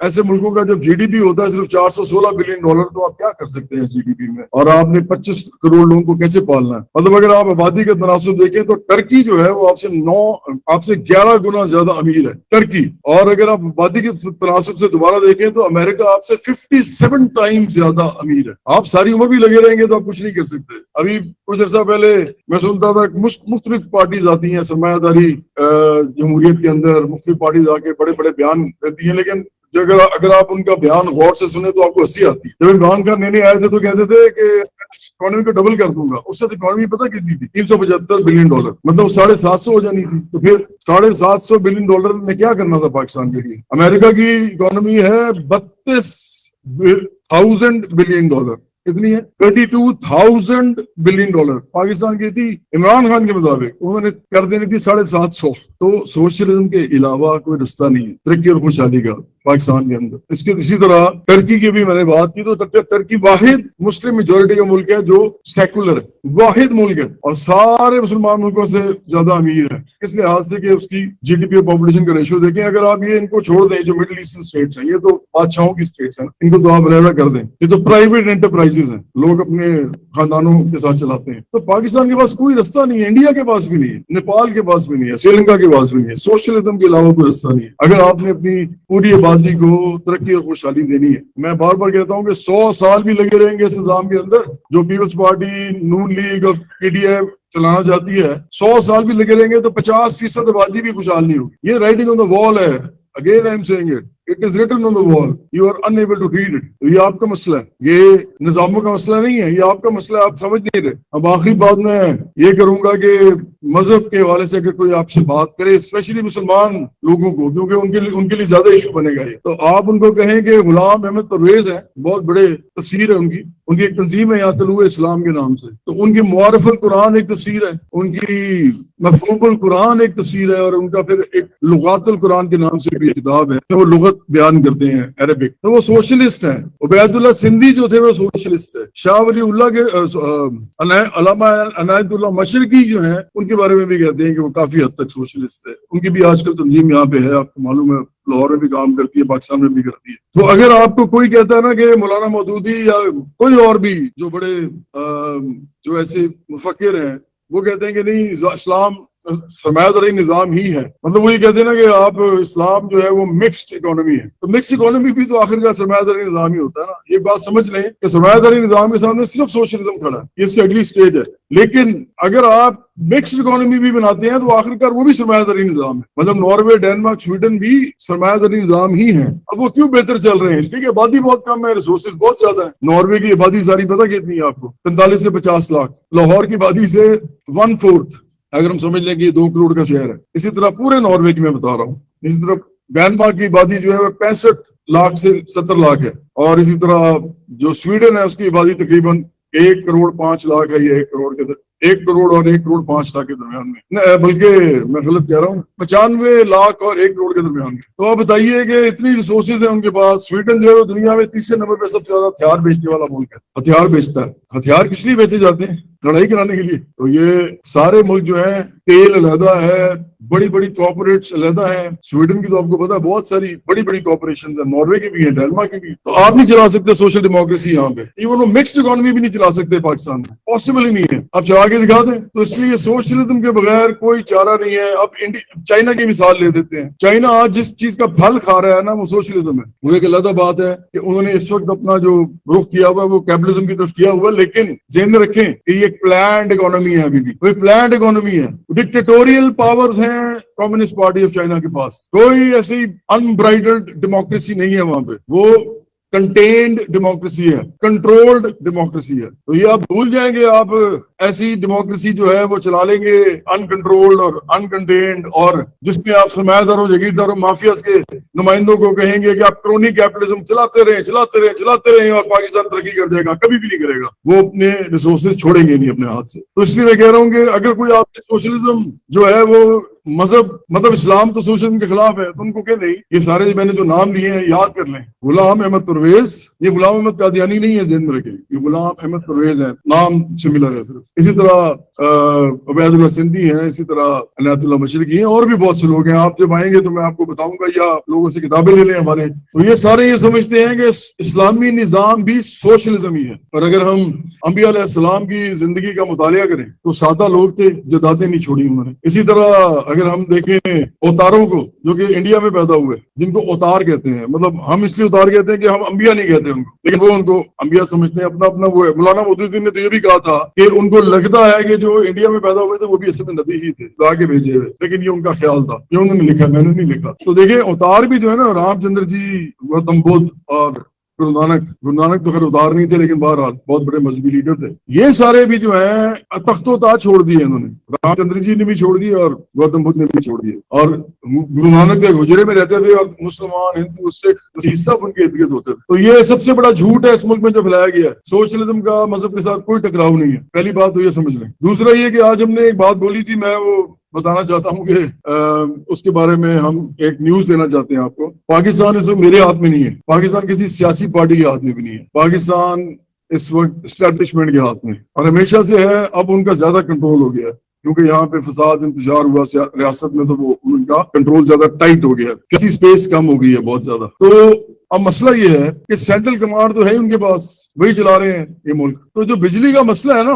ایسے ملکوں کا جب GDP ہوتا ہے صرف $416 بلین، تو آپ کیا کر سکتے ہیں اس GDP میں؟ اور آپ نے 25 کروڑ لوگوں کو کیسے پالنا ہے؟ مطلب اگر آپ آبادی کا تناسب دیکھیں تو ٹرکی جو ہے وہ آپ سے 11 گنا زیادہ امیر ہے ٹرکی، اور اگر آپ آبادی کے تناسب سے دوبارہ دیکھیں تو امریکہ آپ سے 57 ٹائم زیادہ امیر ہے۔ آپ ساری عمر بھی لگے رہیں گے تو آپ کچھ نہیں کر سکتے۔ ابھی کچھ عرصہ پہلے میں سنتا تھا مختلف پارٹیز آتی ہیں سرمایہ داری جمہوریت کے اندر، مختلف پارٹیز آ کے بڑے بڑے بیان دیتی ہیں، لیکن اگر آپ ان کا بیان غور سے سنیں تو آپ کو ہنسی آتی ہے۔ جب عمران خان نئے آئے تھے تو کہتے تھے کہ اکانومی کو ڈبل کر دوں گا، اس سے اکانومی پتہ کتنی تھی؟ $375 بلین، مطلب 750 ہو جانی تھی۔ تو پھر $750 بلین نے کیا کرنا تھا پاکستان کے لیے؟ امریکہ کی اکانومی ہے $32,000 بلین، کتنی ہے؟ $32,000 بلین۔ پاکستان کی تھی عمران خان کے مطابق انہوں نے کر دینی تھی 750۔ تو سوشلزم کے علاوہ کوئی رستہ نہیں ہے ترقی اور خوشحالی کا پاکستان کے اندر۔ اسی طرح ٹرکی کی بھی میں نے بات کی، تو ٹرکی واحد مسلم میجورٹی کا ملک ہے جو سیکولر ہے، واحد ملک ہے، اور سارے مسلمان ملکوں سے زیادہ امیر ہے، اس لحاظ سے کہ اس کی GDP اور پاپولیشن کا ریشو دیکھیں۔ اگر آپ یہ ان کو چھوڑ دیں، جو مڈل ایسٹرن اسٹیٹس ہیں، یہ تو بادشاہوں کی اسٹیٹس ہیں، ان کو تو آپ علیحدہ کر دیں، یہ تو پرائیویٹ انٹرپرائزز ہیں، لوگ اپنے خاندانوں کے ساتھ چلاتے ہیں۔ تو پاکستان کے پاس کوئی رستہ نہیں ہے، انڈیا کے پاس بھی نہیں ہے، نیپال کے پاس بھی نہیں ہے، سری لنکا کے پاس بھی نہیں ہے، سوشلزم کے علاوہ کوئی رستہ نہیں ہے اگر آپ نے اپنی پوری آبادی کو ترقی اور خوشحالی دینی ہے۔ میں بار بار کہتا ہوں کہ 100 سال بھی لگے رہیں گے اس نظام کے اندر جو پیپلز پارٹی، نون لیگ اور PDF چلانا چاہتی ہے، 100 سال بھی لگے رہیں گے تو 50% آبادی بھی خوشحال نہیں ہوگی۔ یہ رائٹنگ آن دا وال ہے، again I am seeing it, it is written on the wall, you are unable to read it. یہ آپ کا مسئلہ ہے، یہ نظاموں کا مسئلہ نہیں ہے، یہ آپ کا مسئلہ ہے، آپ سمجھ نہیں رہے۔ اب آخری بات میں یہ کروں گا کہ مذہب کے حوالے سے اگر کوئی آپ سے بات کرے، اسپیشلی مسلمان لوگوں کو، کیونکہ ان کے لیے زیادہ ایشو بنے گا یہ، تو آپ ان کو کہیں کہ غلام احمد پرویز ہیں، بہت بڑے تفسیر ہے ان کی ایک تنظیم ہے یہاں طلوع اسلام کے نام سے، تو ان کی معارف القرآن ایک تفسیر ہے، ان کی مفہوم القرآن ایک تفسیر ہے، اور ان کا پھر ایک لغات القرآن کے نام سے بھی کتاب ہے، وہ لغت بیان کرتے ہیں عربک، تو وہ سوشلسٹ ہیں۔ عبید اللہ سندھی جو تھے وہ سوشلسٹ ہے۔ شاہ ولی اللہ کے علامہ عنایت اللہ مشرقی جو ہیں ان کے بارے میں بھی کہتے ہیں کہ وہ کافی حد تک سوشلسٹ ہے، ان کی بھی آج کل تنظیم یہاں پہ ہے، آپ کو معلوم ہے، لاہور میں بھی کام کرتی ہے، پاکستان میں بھی کرتی ہے۔ تو اگر آپ کو کوئی کہتا ہے نا کہ مولانا مودودی یا کوئی اور بھی جو بڑے جو ایسے مفکر ہیں وہ کہتے ہیں کہ نہیں اسلام سرمایہ داری نظام ہی ہے، مطلب وہ یہ کہتے ہیں نا کہ آپ اسلام جو ہے وہ مکسڈ اکانومی ہے، تو مکسڈ اکانومی بھی تو آخر کا سرمایہ داری نظام ہی ہوتا ہے نا۔ یہ بات سمجھ لیں کہ سرمایہ داری نظام کے سامنے صرف سوشلزم کھڑا ہے، یہ سے اگلی سٹیج ہے۔ لیکن اگر آپ مکسڈ اکانومی بھی بناتے ہیں تو آخر کار وہ بھی سرمایہ داری نظام ہے، مطلب ناروے، ڈینمارک، سویڈن بھی سرمایہ داری نظام ہی ہیں۔ اب وہ کیوں بہتر چل رہے ہیں؟ اس لیے کہ آبادی بہت کم ہے، ریسورسز بہت زیادہ ہے۔ ناروے کی آبادی ساری پتہ کتنی ہے آپ کو؟ 45 سے 50 لاکھ، لاہور کی آبادی سے 1/4 اگر ہم سمجھ لیں کہ یہ 2 کروڑ کا شہر ہے۔ اسی طرح پورے ناروے کی میں بتا رہا ہوں، اسی طرح ڈینمارک کی آبادی جو ہے وہ 65 لاکھ سے 70 لاکھ ہے، اور اسی طرح جو سویڈن ہے اس کی آبادی تقریباً 1 کروڑ 5 لاکھ ہے، یا 1 کروڑ کے 1 کروڑ اور 1 کروڑ 5 لاکھ کے درمیان میں، بلکہ میں غلط کہہ رہا ہوں، 95 لاکھ اور 1 کروڑ کے درمیان میں۔ تو آپ بتائیے کہ اتنی ریسورسز ہیں ان کے پاس۔ سویڈن جو ہے وہ دنیا میں 30 نمبر پہ سب سے زیادہ ہتھیار بیچنے والا ملک ہے، ہتھیار بیچتا ہے۔ ہتھیار کس لیے بیچے جاتے ہیں؟ لڑائی کرانے کے لیے۔ تو یہ سارے ملک جو ہیں تیل علیحدہ ہے، بڑی بڑی کارپوریٹس علیحدہ ہیں۔ سویڈن کی تو آپ کو پتا ہے بہت ساری بڑی بڑی کارپوریشنز ہیں، ناروے کی بھی ہیں، ڈینمارک کی بھی۔ تو آپ نہیں چلا سکتے سوشل ڈیموکریسی یہاں پہ، ایون وہ مکسڈ اکانومی بھی نہیں چلا سکتے پاکستان میں، پاسبل ہی نہیں ہے۔ آپ چلا کے دکھا دیں۔ تو اس لیے سوشلزم کے بغیر کوئی چارہ نہیں ہے۔ اب چائنا کی مثال لے دیتے ہیں، چائنا آج جس چیز کا پھل کھا رہا ہے نا وہ سوشلزم ہے۔ وہ ایک علیحدہ بات ہے کہ انہوں نے اس وقت اپنا جو رخ کیا ہوا ہے وہ کیپٹلزم کی طرف کیا ہوا ہے، لیکن ذہن میں رکھیں کہ یہ پلانڈ اکانومی ہے، ابھی بھی کوئی پلانڈ اکانومی ہے۔ ڈکٹیٹوریل پاورز ہیں کمیونسٹ پارٹی آف چائنا کے پاس، کوئی ایسی انبرائڈلڈ ڈیموکریسی نہیں ہے وہاں پہ، وہ کنٹینڈ ڈیموکریسی ہے، کنٹرولڈ ڈیموکریسی ہے۔ تو یہ آپ بھول جائیں گے، آپ ایسی ڈیموکریسی جو ہے وہ چلا لیں گے انکنٹرولڈ اور انکنٹینڈ، اور جس میں آپ سرمایہ داروں، جگیرداروں، مافیاز کے نمائندوں کو کہیں گے کہ آپ کرونی کیپٹلزم چلاتے رہیں اور پاکستان ترقی کر جائے گا، کبھی بھی نہیں کرے گا۔ وہ اپنے ریسورسز چھوڑیں گے نہیں اپنے ہاتھ سے۔ تو اس لیے میں کہہ رہا ہوں کہ اگر کوئی آپ کی سوشلزم جو ہے وہ مذہب مطلب اسلام تو سوشلزم کے خلاف ہے، تو ان کو کہ نہیں، یہ سارے میں نے جو نام لیے ہیں یاد کر لیں. غلام احمد پرویز، یہ غلام احمد قادیانی نہیں ہے، ذہن میں رکھیں، یہ غلام احمد پرویز ہیں، نام سملر ہے صرف. اسی طرح عبید اللہ سندھی ہیں، اسی طرح عنایت اللہ مشرقی ہیں، اور بھی بہت سے لوگ ہیں. آپ جب آئیں گے تو میں آپ کو بتاؤں گا، یا لوگوں سے کتابیں لے لیں ہمارے. تو یہ سارے یہ سمجھتے ہیں کہ اسلامی نظام بھی سوشلزم ہی ہے. اور اگر ہم انبیاء علیہ السلام کی زندگی کا مطالعہ کریں تو سادہ لوگ تھے، جدادیں نہیں چھوڑی انہوں نے. اسی طرح اگر ہم دیکھیں اوتاروں کو جو کہ انڈیا میں پیدا ہوئے، جن کو اوتار کہتے ہیں، مطلب ہم اس لیے اوتار کہتے ہیں کہ ہم انبیاء نہیں کہتے ان کو، لیکن وہ ان کو انبیاء سمجھتے ہیں. اپنا اپنا وہ ہے. مولانا مودودی نے تو یہ بھی کہا تھا کہ ان کو لگتا ہے کہ جو انڈیا میں پیدا ہوئے تھے وہ بھی اصل میں نبی ہی تھے، خدا کے بھیجے ہوئے، لیکن یہ ان کا خیال تھا. یہ انہوں نے لکھا، میں نے نہیں لکھا. تو دیکھیں اوتار بھی جو ہے نا، رام چندر جی، گوتم بدھ اور گرو نانک تو خیر اتار نہیں تھے، لیکن بہرحال بہت بڑے مذہبی لیڈر تھے. یہ سارے بھی جو ہیں تخت و تاج چھوڑ دیے انہوں نے. رام چندر جی نے بھی چھوڑ دیے اور گوتم بدھ نے بھی چھوڑ دیے. اور گرو نانک کے حجرے میں رہتے تھے، اور مسلمان، ہندو، سکھ سب ان کے ارد گرد ہوتے تھے. تو یہ سب سے بڑا جھوٹ ہے اس ملک میں جو پھیلایا گیا ہے. سوشلزم کا مذہب کے ساتھ کوئی ٹکراؤ نہیں ہے. پہلی بات تو یہ سمجھ لیں. دوسرا یہ کہ آج ہم نے ایک بات بولی تھی، میں وہ بتانا چاہتا ہوں کہ اس کے بارے میں ہم ایک نیوز دینا چاہتے ہیں آپ کو. پاکستان اس وقت میرے ہاتھ میں نہیں ہے، پاکستان کسی سیاسی پارٹی کے ہاتھ میں بھی نہیں ہے. پاکستان اس وقت اسٹیبلشمنٹ کے ہاتھ میں، اور ہمیشہ سے ہے. اب ان کا زیادہ کنٹرول ہو گیا ہے، کیونکہ یہاں پہ فساد انتشار ہوا ریاست میں، تو وہ ان کا کنٹرول زیادہ ٹائٹ ہو گیا ہے، کسی اسپیس کم ہو گئی ہے بہت زیادہ. تو اب مسئلہ یہ ہے کہ سینٹرل کمانڈ تو ہے ان کے پاس، وہی چلا رہے ہیں یہ ملک. تو جو بجلی کا مسئلہ ہے نا،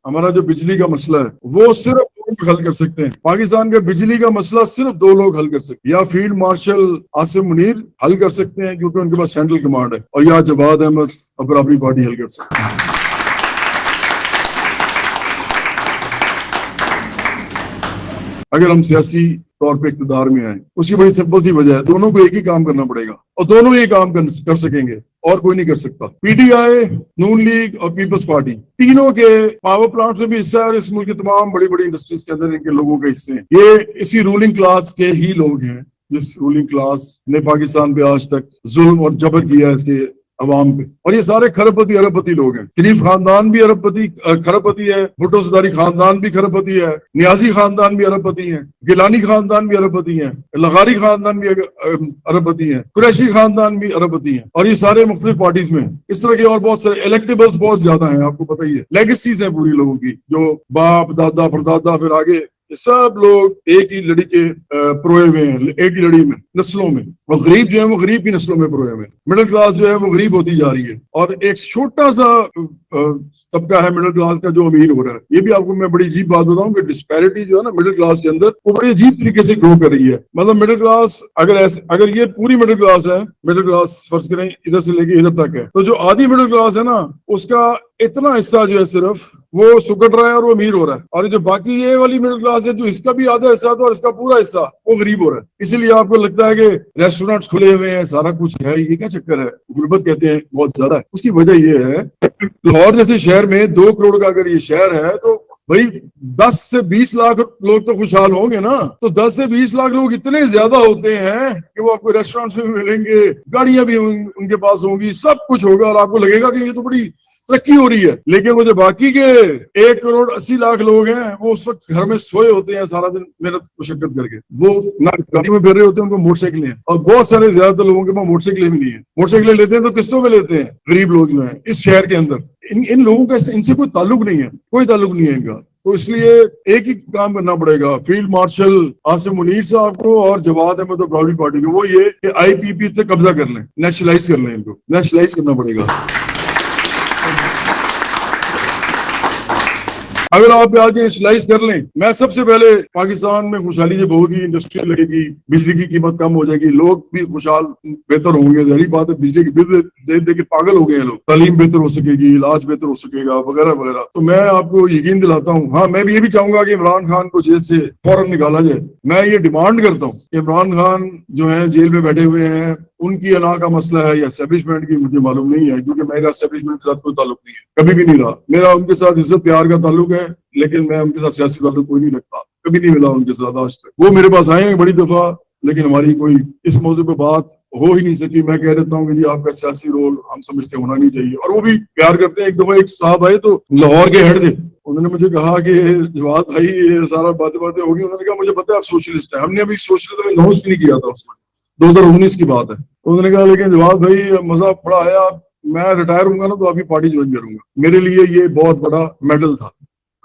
ہمارا جو بجلی کا مسئلہ ہے، وہ صرف حل کر سکتے ہیں. پاکستان کے بجلی کا مسئلہ صرف دو لوگ حل کر سکتے ہیں، یا فیلڈ مارشل عاصم منیر حل کر سکتے ہیں کیونکہ ان کے پاس سینٹرل کمانڈ ہے، اور یا جواد احمد برابری پارٹی حل کر سکتے ہیں. اگر ہم سیاسی طور پہ اقتدار میں آئیں، اس کی بڑی سمپل سی وجہ ہے، دونوں کو ایک ہی کام کرنا پڑے گا، اور دونوں یہ کام کر سکیں گے، اور کوئی نہیں کر سکتا. P T I, Noon League اور پیپلز پارٹی، تینوں کے پاور پلانٹ میں بھی حصہ ہے، اور اس ملک کی تمام بڑی بڑی انڈسٹریز کے اندر ان کے لوگوں کے حصے ہیں. یہ اسی رولنگ کلاس کے ہی لوگ ہیں، جس رولنگ کلاس نے پاکستان پہ آج تک ظلم اور جبر کیا ہے اس کے عوام پہ. اور یہ سارے کھرب پتی ارب پتی لوگ ہیں. شریف خاندان بھی کھرب پتی ہے، بھٹو زرداری خاندان بھی کھرب پتی ہے، نیازی خاندان بھی ارب پتی ہیں، گیلانی خاندان بھی ارب پتی ہیں، لغاری خاندان بھی ارب پتی ہیں، قریشی خاندان بھی ارب پتی ہیں. اور یہ سارے مختلف پارٹیز میں ہیں. اس طرح کے اور بہت سارے الیکٹیبلز بہت زیادہ ہیں، آپ کو پتہ ہی ہے. لیگیسیز ہیں پوری لوگوں کی، جو باپ دادا پردادا پھر آگے سب لوگ ایک ہی لڑی کے پروئے ہوئے ہیں، ایک ہی لڑی میں نسلوں میں. وہ غریب جو ہے وہ غریب کی نسلوں میں پروئے ہوئے ہیں. مڈل کلاس جو ہے وہ غریب ہوتی جا رہی ہے، اور ایک چھوٹا سا طبقہ ہے مڈل کلاس کا جو امیر ہو رہا ہے. یہ بھی آپ کو میں بڑی عجیب بات بتاؤں کہ ڈسپیرٹی جو ہے نا مڈل کلاس کے اندر، وہ بڑی عجیب طریقے سے گرو کر رہی ہے. مطلب مڈل کلاس اگر یہ پوری مڈل کلاس ہے، مڈل کلاس فرض کریں ادھر سے لے کے ادھر تک ہے، تو جو آدھی مڈل کلاس ہے نا، اس کا اتنا حصہ جو ہے صرف وہ سکڑ رہا ہے اور وہ امیر ہو رہا ہے. اور جو باقی یہ والی مڈل کلاس ہے، جو اس کا بھی آدھا حصہ تھا اور اس کا پورا حصہ، وہ غریب ہو رہا ہے. اسی لیے آپ کو لگتا ہے کہ ریسٹورینٹس کھلے ہوئے ہیں، سارا کچھ ہے. یہ کیا چکر ہے؟ غربت کہتے ہیں بہت زیادہ ہے. اس کی وجہ یہ ہے، لاہور جیسے شہر میں 2 کروڑ کا اگر یہ شہر ہے، تو بھائی 10 سے 20 لاکھ لوگ تو خوشحال ہوں گے نا. تو 10 سے 20 لاکھ لوگ اتنے زیادہ ہوتے ہیں کہ وہ آپ کو ریسٹورینٹس میں ملیں گے، گاڑیاں بھی ان کے پاس ہوں گی، سب کچھ ہوگا، اور آپ کو لگے گا کہ یہ تو بڑی ترقی ہو رہی ہے. لیکن وہ جو باقی کے 1 کروڑ 80 لاکھ لوگ ہیں، وہ اس وقت گھر میں سوئے ہوتے ہیں سارا دن محنت مشقت کر کے. وہ نہ گاڑی میں پھر رہے ہوتے ہیں، ان کو موٹر سائیکلیں ہیں، اور بہت سارے زیادہ تر لوگوں کے پاس موٹر سائیکلیں بھی نہیں ہیں. موٹر سائیکلیں لیتے ہیں تو قسطوں میں لیتے ہیں. غریب لوگ جو ہیں اس شہر کے اندر، ان لوگوں کا ان سے کوئی تعلق نہیں ہے، کوئی تعلق نہیں ہے ان کا. تو اس لیے ایک ہی کام کرنا پڑے گا فیلڈ مارشل عاصم منیر صاحب کو اور جواد احمد اور براؤڈی پارٹی کو. وہ یہ کہ آئی پی پی پہ قبضہ کر لیں، نیشنلائز کر لیں، ان کو نیشنلائز کرنا پڑے گا. اگر آپ آج نیشنلائز کر لیں، میں سب سے پہلے پاکستان میں خوشحالی جب ہوگی، انڈسٹری لگے گی، بجلی کی قیمت کم ہو جائے گی، لوگ بھی خوشحال بہتر ہوں گے. ظاہری بات ہے، بجلی کی بل دے کے پاگل ہو گئے ہیں لوگ. تعلیم بہتر ہو سکے گی، علاج بہتر ہو سکے گا، وغیرہ وغیرہ. تو میں آپ کو یقین دلاتا ہوں. ہاں، میں بھی یہ بھی چاہوں گا کہ عمران خان کو جیل سے فوراً نکالا جائے. میں یہ ڈیمانڈ کرتا ہوں کہ عمران خان جو ہیں جیل میں بیٹھے ہوئے ہیں، ان کی انا کا مسئلہ ہے یا اسٹیبلشمنٹ کی، مجھے معلوم نہیں ہے، کیونکہ میرا اسٹیبلشمنٹ کے ساتھ کوئی تعلق نہیں ہے، کبھی بھی نہیں رہا. میرا ان کے ساتھ عزت پیار کا تعلق ہے، لیکن میں ان کے ساتھ سیاسی تعلق کوئی نہیں رکھتا، کبھی نہیں ملا ان کے ساتھ آج تک. وہ میرے پاس آئے ہیں بڑی دفعہ، لیکن ہماری کوئی اس موضوع پہ بات ہو ہی نہیں سکی. میں کہہ دیتا ہوں کہ جی آپ کا سیاسی رول ہم سمجھتے ہونا نہیں چاہیے، اور وہ بھی پیار کرتے ہیں. ایک دفعہ ایک صاحب آئے تو لاہور کے ہیڈ تھے، انہوں نے مجھے کہا کہ جواد بھائی یہ سارا باتیں ہوگی. انہوں نے کہا مجھے پتا ہے آپ سوشلسٹ ہیں, ہم نے ابھی سوشلزم اناؤنس بھی نہیں کیا تھا اس وقت, 2019 کی بات ہے. انہوں نے کہا لیکن جواد بھائی مزہ بڑا آیا, میں ریٹائر ہوں گا نا تو آپ کی پارٹی جوائن کروں گا. میرے لیے یہ بہت بڑا میڈل تھا,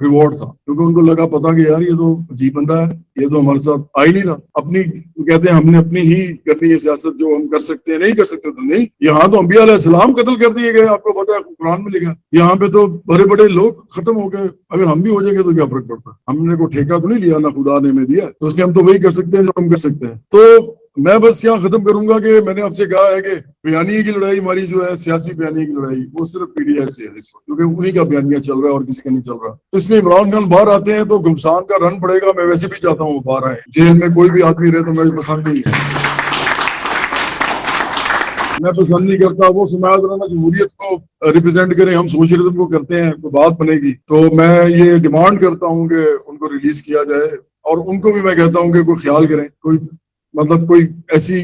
ریوارڈ تھا, کیونکہ ان کو لگا پتا کہ یار یہ تو عجیب بندہ ہے, یہ تو ہمارے ساتھ آ ہی نہیں رہا. اپنی کہتے ہیں ہم نے اپنی ہی کرنی ہے سیاست, جو ہم کر سکتے ہیں نہیں کر سکتے تو نہیں. یہاں تو انبیاء علیہ السلام قتل کر دیے گئے, آپ کو پتا ہے قرآن میں لکھا. یہاں پہ تو بڑے بڑے لوگ ختم ہو گئے, اگر ہم بھی ہو جائیں گے تو کیا فرق پڑتا ہے. ہم نے کوئی ٹھیکہ تو نہیں لیا, نہ خدا نے ہمیں دیا, تو اس لیے ہم تو وہی کر سکتے ہیں جو ہم کر سکتے ہیں. تو میں بس یہاں ختم کروں گا کہ میں نے آپ سے کہا ہے کہ بیانیے کی لڑائی ہماری جو ہے, سیاسی بیانیے کی لڑائی, وہ صرف پی ڈی آئی سے ہے اس وقت, کیونکہ انہیں کا بیانیہ چل رہا ہے اور کسی کا نہیں چل رہا. تو اس لیے عمران خان باہر آتے ہیں تو گمسان کا رن پڑے گا. میں ویسے بھی چاہتا ہوں وہ باہر آئے, جیل میں کوئی بھی آدمی رہے تو مجھے پسند نہیں ہے, میں پسند نہیں کرتا. وہ سماج رہنا جمہوریت کو ریپرزینٹ کریں, ہم سوشلزم کو کرتے ہیں, تو بات بنے گی. تو میں یہ ڈیمانڈ کرتا ہوں کہ ان کو ریلیز کیا جائے, اور ان کو بھی میں کہتا ہوں کہ کوئی خیال کریں, کوئی مطلب کوئی ایسی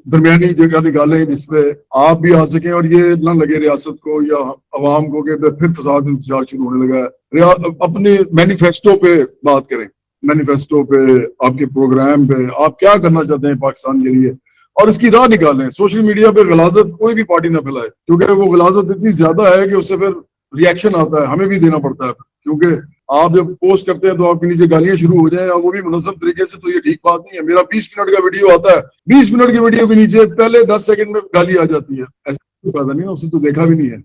درمیانی جگہ نکالیں جس پہ آپ بھی آ سکیں, اور یہ نہ لگے ریاست کو یا عوام کو کہ پھر فساد انتشار شروع ہونے لگا ہے. اپنے مینیفیسٹو پہ بات کریں, مینیفیسٹو پہ, آپ کے پروگرام پہ, آپ کیا کرنا چاہتے ہیں پاکستان کے لیے, اور اس کی راہ نکالیں. سوشل میڈیا پہ غلاظت کوئی بھی پارٹی نہ پھیلائے, کیونکہ وہ غلاظت اتنی زیادہ ہے کہ اس سے پھر ریئیکشن آتا ہے, ہمیں بھی دینا پڑتا ہے. کیونکہ آپ جب پوسٹ کرتے ہیں تو آپ کے نیچے گالیاں شروع ہو جائیں, اور وہ بھی منظم طریقے سے, تو یہ ٹھیک بات نہیں ہے. میرا 20 منٹ کا ویڈیو آتا ہے, 20 منٹ کے ویڈیو کے نیچے پہلے 10 سیکنڈ میں گالی آ جاتی ہے. ایسا پتا نہیں, اسے تو دیکھا بھی نہیں ہے.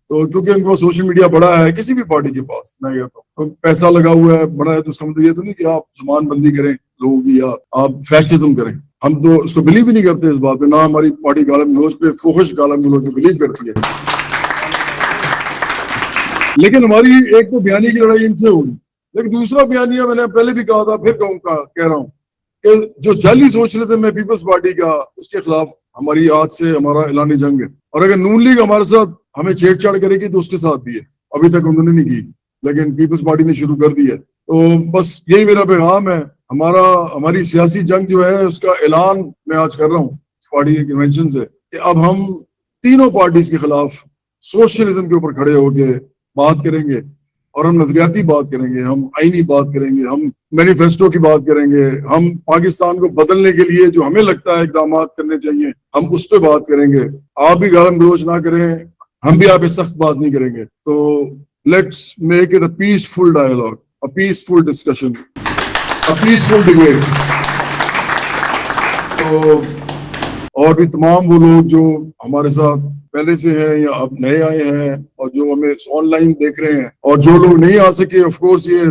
تو کیونکہ ان کو سوشل میڈیا بڑا ہے, کسی بھی پارٹی کے پاس میں کہتا ہوں تو پیسہ لگا ہوا ہے, بڑا ہے, تو اس کا مطلب یہ تو نہیں کہ آپ زبان بندی کریں لوگوں کی, یا آپ فیشنزم کریں. ہم تو اس کو بلیو ہی نہیں کرتے اس بات پہ, نہ ہماری پارٹی گالم گلوچ پہ, فوحش گالم گلوچ پہ بلیو کرتی ہے. لیکن ہماری ایک تو بیانیے کی لڑائی ان سے ہوگی, لیکن دوسرا بیانیہ میں نے پہلے بھی کہا تھا, پھر کہہ رہا ہوں کہ جو جعلی سوشلزم ہے پیپلز پارٹی کا, اس کے خلاف ہماری آج سے ہمارا اعلان جنگ ہے. اور اگر نون لیگ ہمارے ساتھ ہمیں چھیڑ چھاڑ کرے گی تو اس کے ساتھ بھی ہے. ابھی تک انہوں نے نہیں کی, لیکن پیپلز پارٹی نے شروع کر دی ہے. تو بس یہی میرا پیغام ہے. ہماری سیاسی جنگ جو ہے اس کا اعلان میں آج کر رہا ہوں پارٹی کے کنونشن سے, کہ اب ہم تینوں پارٹیز کے خلاف سوشلزم کے اوپر کھڑے ہو کے بات کریں گے, اور ہم نظریاتی بات کریں گے, ہم آئینی بات کریں گے, ہم مینیفیسٹو کی بات کریں گے, ہم پاکستان کو بدلنے کے لیے جو ہمیں لگتا ہے اقدامات کرنے چاہیے ہم اس پہ بات کریں گے. آپ بھی گالم گلوچ نہ کریں, ہم بھی آپ پہ سخت بات نہیں کریں گے. تو let's make it a peaceful dialogue, a peaceful discussion, a peaceful debate. تو اور بھی تمام وہ لوگ جو ہمارے ساتھ پہلے سے ہیں یا اب نئے آئے ہیں, اور جو ہمیں آن لائن دیکھ رہے ہیں, اور جو لوگ نہیں آ سکے, آف کورس یہ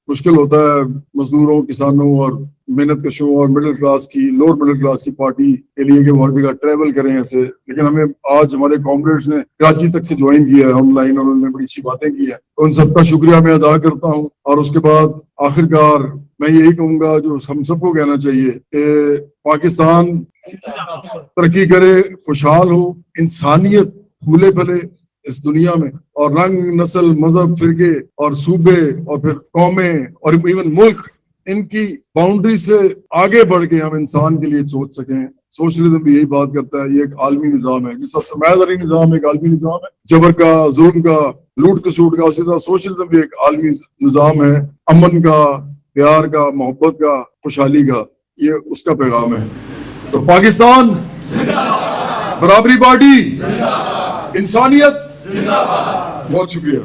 مشکل ہوتا ہے مزدوروں, کسانوں اور محنت کشوں اور مڈل کلاس کی, لوور مڈل کلاس کی پارٹی کے لیے کہ وہ ہر جگہ ٹریول کریں ایسے. لیکن ہمیں آج ہمارے کامریڈز نے کراچی تک سے جوائن کیا ہے آن لائن, اور انہوں نے بڑی اچھی باتیں کی ہیں. تو ان سب کا شکریہ میں ادا کرتا ہوں. اور اس کے بعد آخرکار میں یہی کہوں گا جو ہم سب کو کہنا چاہیے کہ پاکستان ترقی کرے, خوشحال ہو, انسانیت پھولے پھلے اس دنیا میں, اور رنگ, نسل, مذہب, فرقے اور صوبے اور پھر قومیں اور ایون ملک, ان کی باؤنڈری سے آگے بڑھ کے ہم انسان کے لیے سوچ سکیں. سوشلزم بھی یہی بات کرتا ہے, یہ ایک عالمی نظام ہے, جس طرح سرمایہ نظام ایک عالمی نظام ہے, جبر کا, ظلم کا, لوٹ کسوٹ کا, اسی طرح سوشلزم بھی ایک عالمی نظام ہے, امن کا, پیار کا, محبت کا, خوشحالی کا. یہ اس کا پیغام ہے. تو پاکستان برابری پارٹی, انسانیت. بہت شکریہ.